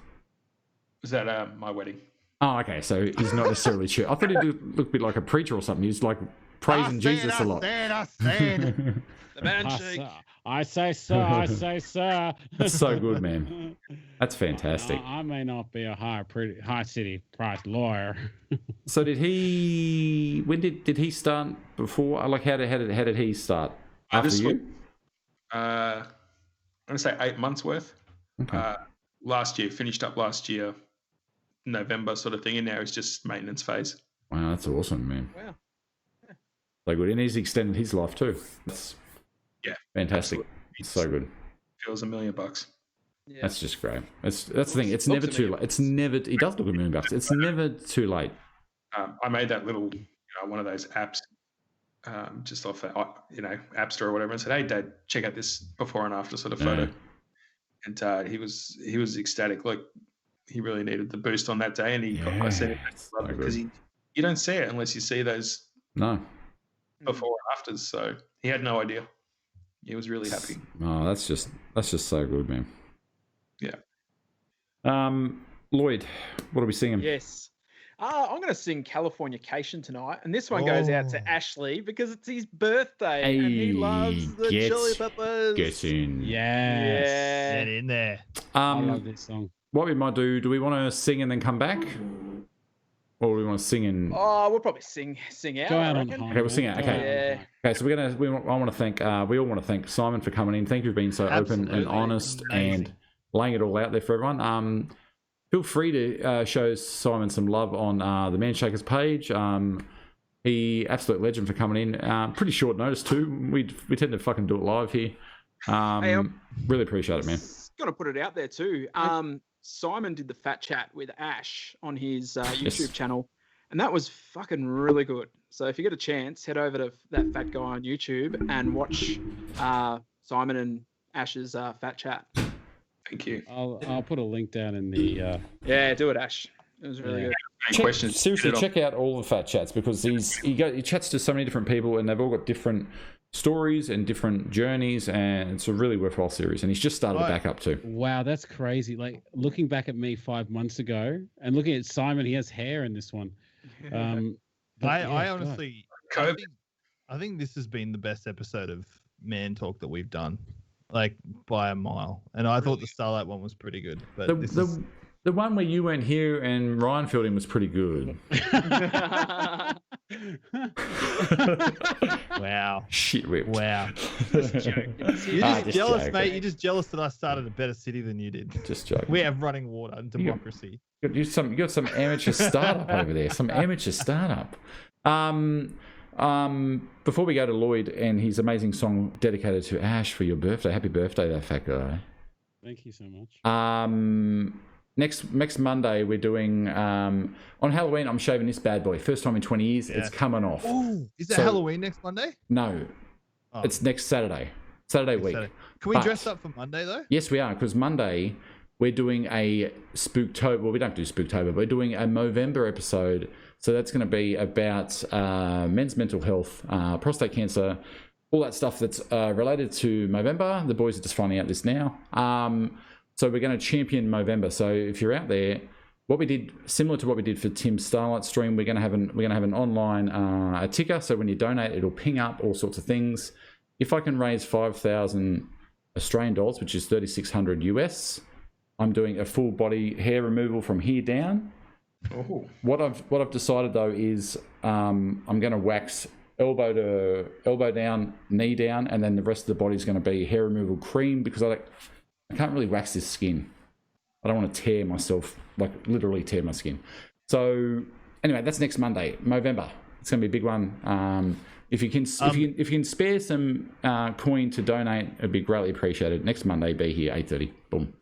Was that my wedding? Oh, okay. So he's not necessarily church. I thought he looked a bit like a preacher or something. He's like praising Jesus a lot. I said. The man shake. I say so. I say so. That's so good, man. That's fantastic. I may not be a high city price lawyer. So did he? When did he start before? Like how did he start after this you? I'm going to say 8 months worth. Okay. Last year, finished up last year, November sort of thing, and now it's just maintenance phase. Wow, that's awesome, man. Wow. So good, and he's extended his life too. That's Yeah, fantastic. absolutely. It's so good. Feels $1 million. Yeah. That's just great. That's the thing. It's Looks never too $1 million. late. It's never. He does look $1 million. It's never too late. I made that little, one of those apps, just off, App Store or whatever, and said, "Hey, Dad, check out this before and after sort of photo." Yeah. And he was ecstatic. Like he really needed the boost on that day, and I said it it's so because good. you don't see it unless you see those No. before and afters. So he had no idea. He was really happy. Oh, that's just so good, man. Yeah. Lloyd, what are we singing? Yes. I'm going to sing Californication tonight, and this one goes out Oh. to Ashley because it's his birthday and he loves the Hey, chili peppers. Get in. Yes. Get in there. I love this song. What we might do we want to sing and then come back? Or we want to sing in? Oh, we'll probably sing out. Go I out on reckon. high. Okay, we'll sing out. Go Okay. on Yeah. high. Okay, so I want to thank. We all want to thank Simon for coming in. Thank you for being so open and Absolutely. honest Amazing. and laying it all out there for everyone. Feel free to show Simon some love on the Manshakers page. He absolute legend for coming in. Pretty short notice too. We tend to fucking do it live here. Really appreciate it, man. Got to put it out there too. Simon did the fat chat with Ash on his YouTube channel, and that was fucking really good. So if you get a chance, head over to that fat guy on YouTube and watch Simon and Ash's fat chat. Thank you. I'll put a link down in the. Yeah, do it, Ash. It was really good. Any questions? Seriously, check out all the fat chats because he chats to so many different people and they've all got different stories and different journeys, and it's a really worthwhile series. And he's just started back up too. Wow, that's crazy. Like looking back at me 5 months ago and looking at Simon, he has hair in this one. I honestly, I think this has been the best episode of Man Talk that we've done, like by a mile. And I thought the Starlight one was pretty good, but The one where you weren't here and Ryan filled in was pretty good. Wow. Shit whipped. Wow. You're just jealous, joking. mate. You're just jealous that I started a better city than you did. Just joking. We have running water and democracy. You got some amateur startup over there. Some amateur startup. Before we go to Lloyd and his amazing song dedicated to Ash for your birthday. Happy birthday, that fat guy. Thank you so much. Next Monday we're doing on Halloween. I'm shaving this bad boy. First time in 20 years. Yeah. It's coming off. Oh, is that So- Halloween next Monday? No, it's next Saturday. Saturday week. Saturday. Can we But- dress up for Monday though? Yes, we are, because Monday we're doing a Spooktober. Well, we don't do Spooktober, but we're doing a Movember episode. So that's going to be about men's mental health, prostate cancer, all that stuff that's related to Movember. The boys are just finding out this now. So we're going to champion Movember. So if you're out there, what we did, similar to what we did for Tim's Starlight stream, we're going to have an online a ticker. So when you donate, it'll ping up all sorts of things. If I can raise 5,000 Australian dollars, which is 3,600 US, I'm doing a full body hair removal from here down. Oh. What I've decided though is I'm going to wax elbow down, knee down, and then the rest of the body is going to be hair removal cream because I can't really wax this skin. I don't want to tear myself, like literally tear my skin. So anyway, that's next Monday, Movember. It's going to be a big one. If you can spare some coin to donate, it'd be greatly appreciated. Next Monday, be here 8:30. Boom.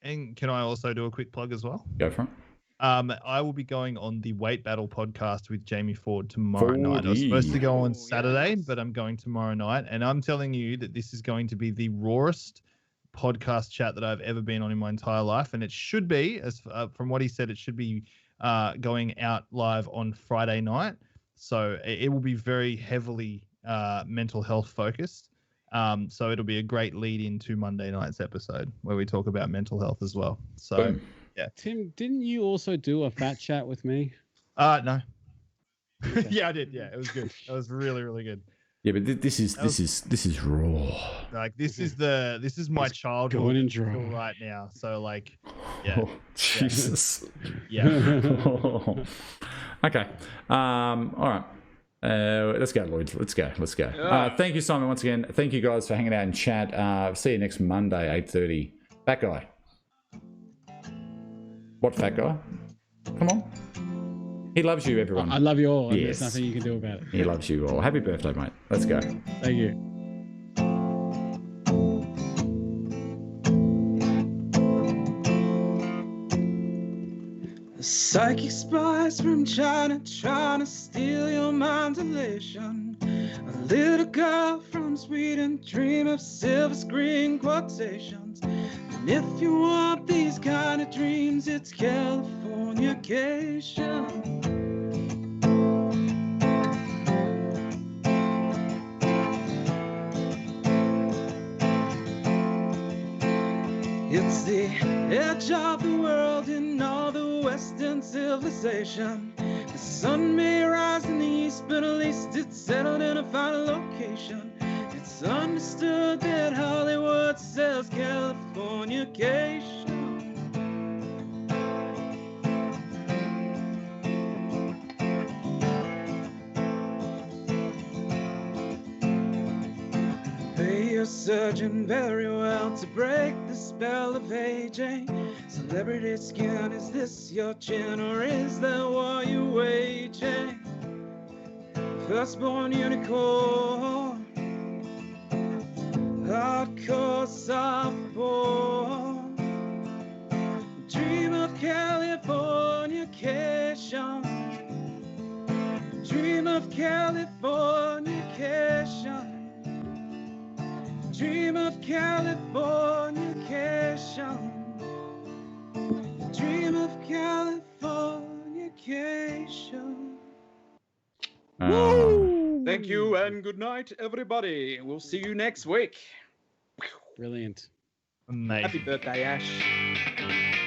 And can I also do a quick plug as well? Go for it. I will be going on the Weight Battle podcast with Jamie Ford tomorrow night. I was supposed to go on Saturday, but I'm going tomorrow night. And I'm telling you that this is going to be the rawest podcast chat that I've ever been on in my entire life. And it should be, as from what he said, it should be going out live on Friday night. So it will be very heavily mental health focused. So it'll be a great lead into Monday night's episode where we talk about mental health as well. So... Boom. Yeah. Tim, didn't you also do a fat chat with me? No. Yeah, I did. Yeah, it was good. It was really, really good. Yeah, but this is raw. Like this is my childhood going and dry right now. So like, yeah. Oh, Jesus. Yeah. Okay. All right. Let's go, Lloyd. Let's go. Thank you, Simon, once again. Thank you guys for hanging out in chat. See you next Monday, 8:30. That guy. What fat guy? Come on. He loves you, everyone. I love you all. And Yes. There's nothing you can do about it. He loves you all. Happy birthday, mate. Let's go. Thank you. The psychic spies from China trying to steal your mind's elation. A little girl from Sweden dream of silver screen quotations. And if you want these kind of dreams, it's Californication. It's the edge of the world in all the Western civilization. The sun may rise in the east, but at least it's settled in a final location. It's understood that Hollywood sells Californication. surgeon very well to break the spell of aging. Celebrity skin, is this your chin or is that what you're waging? Firstborn unicorn, hardcore softball. Dream of Californication. Dream of Californication. Dream of Californication. Dream of Californication. Thank you and good night, everybody. We'll see you next week. Brilliant. Amazing. Happy birthday, Ash.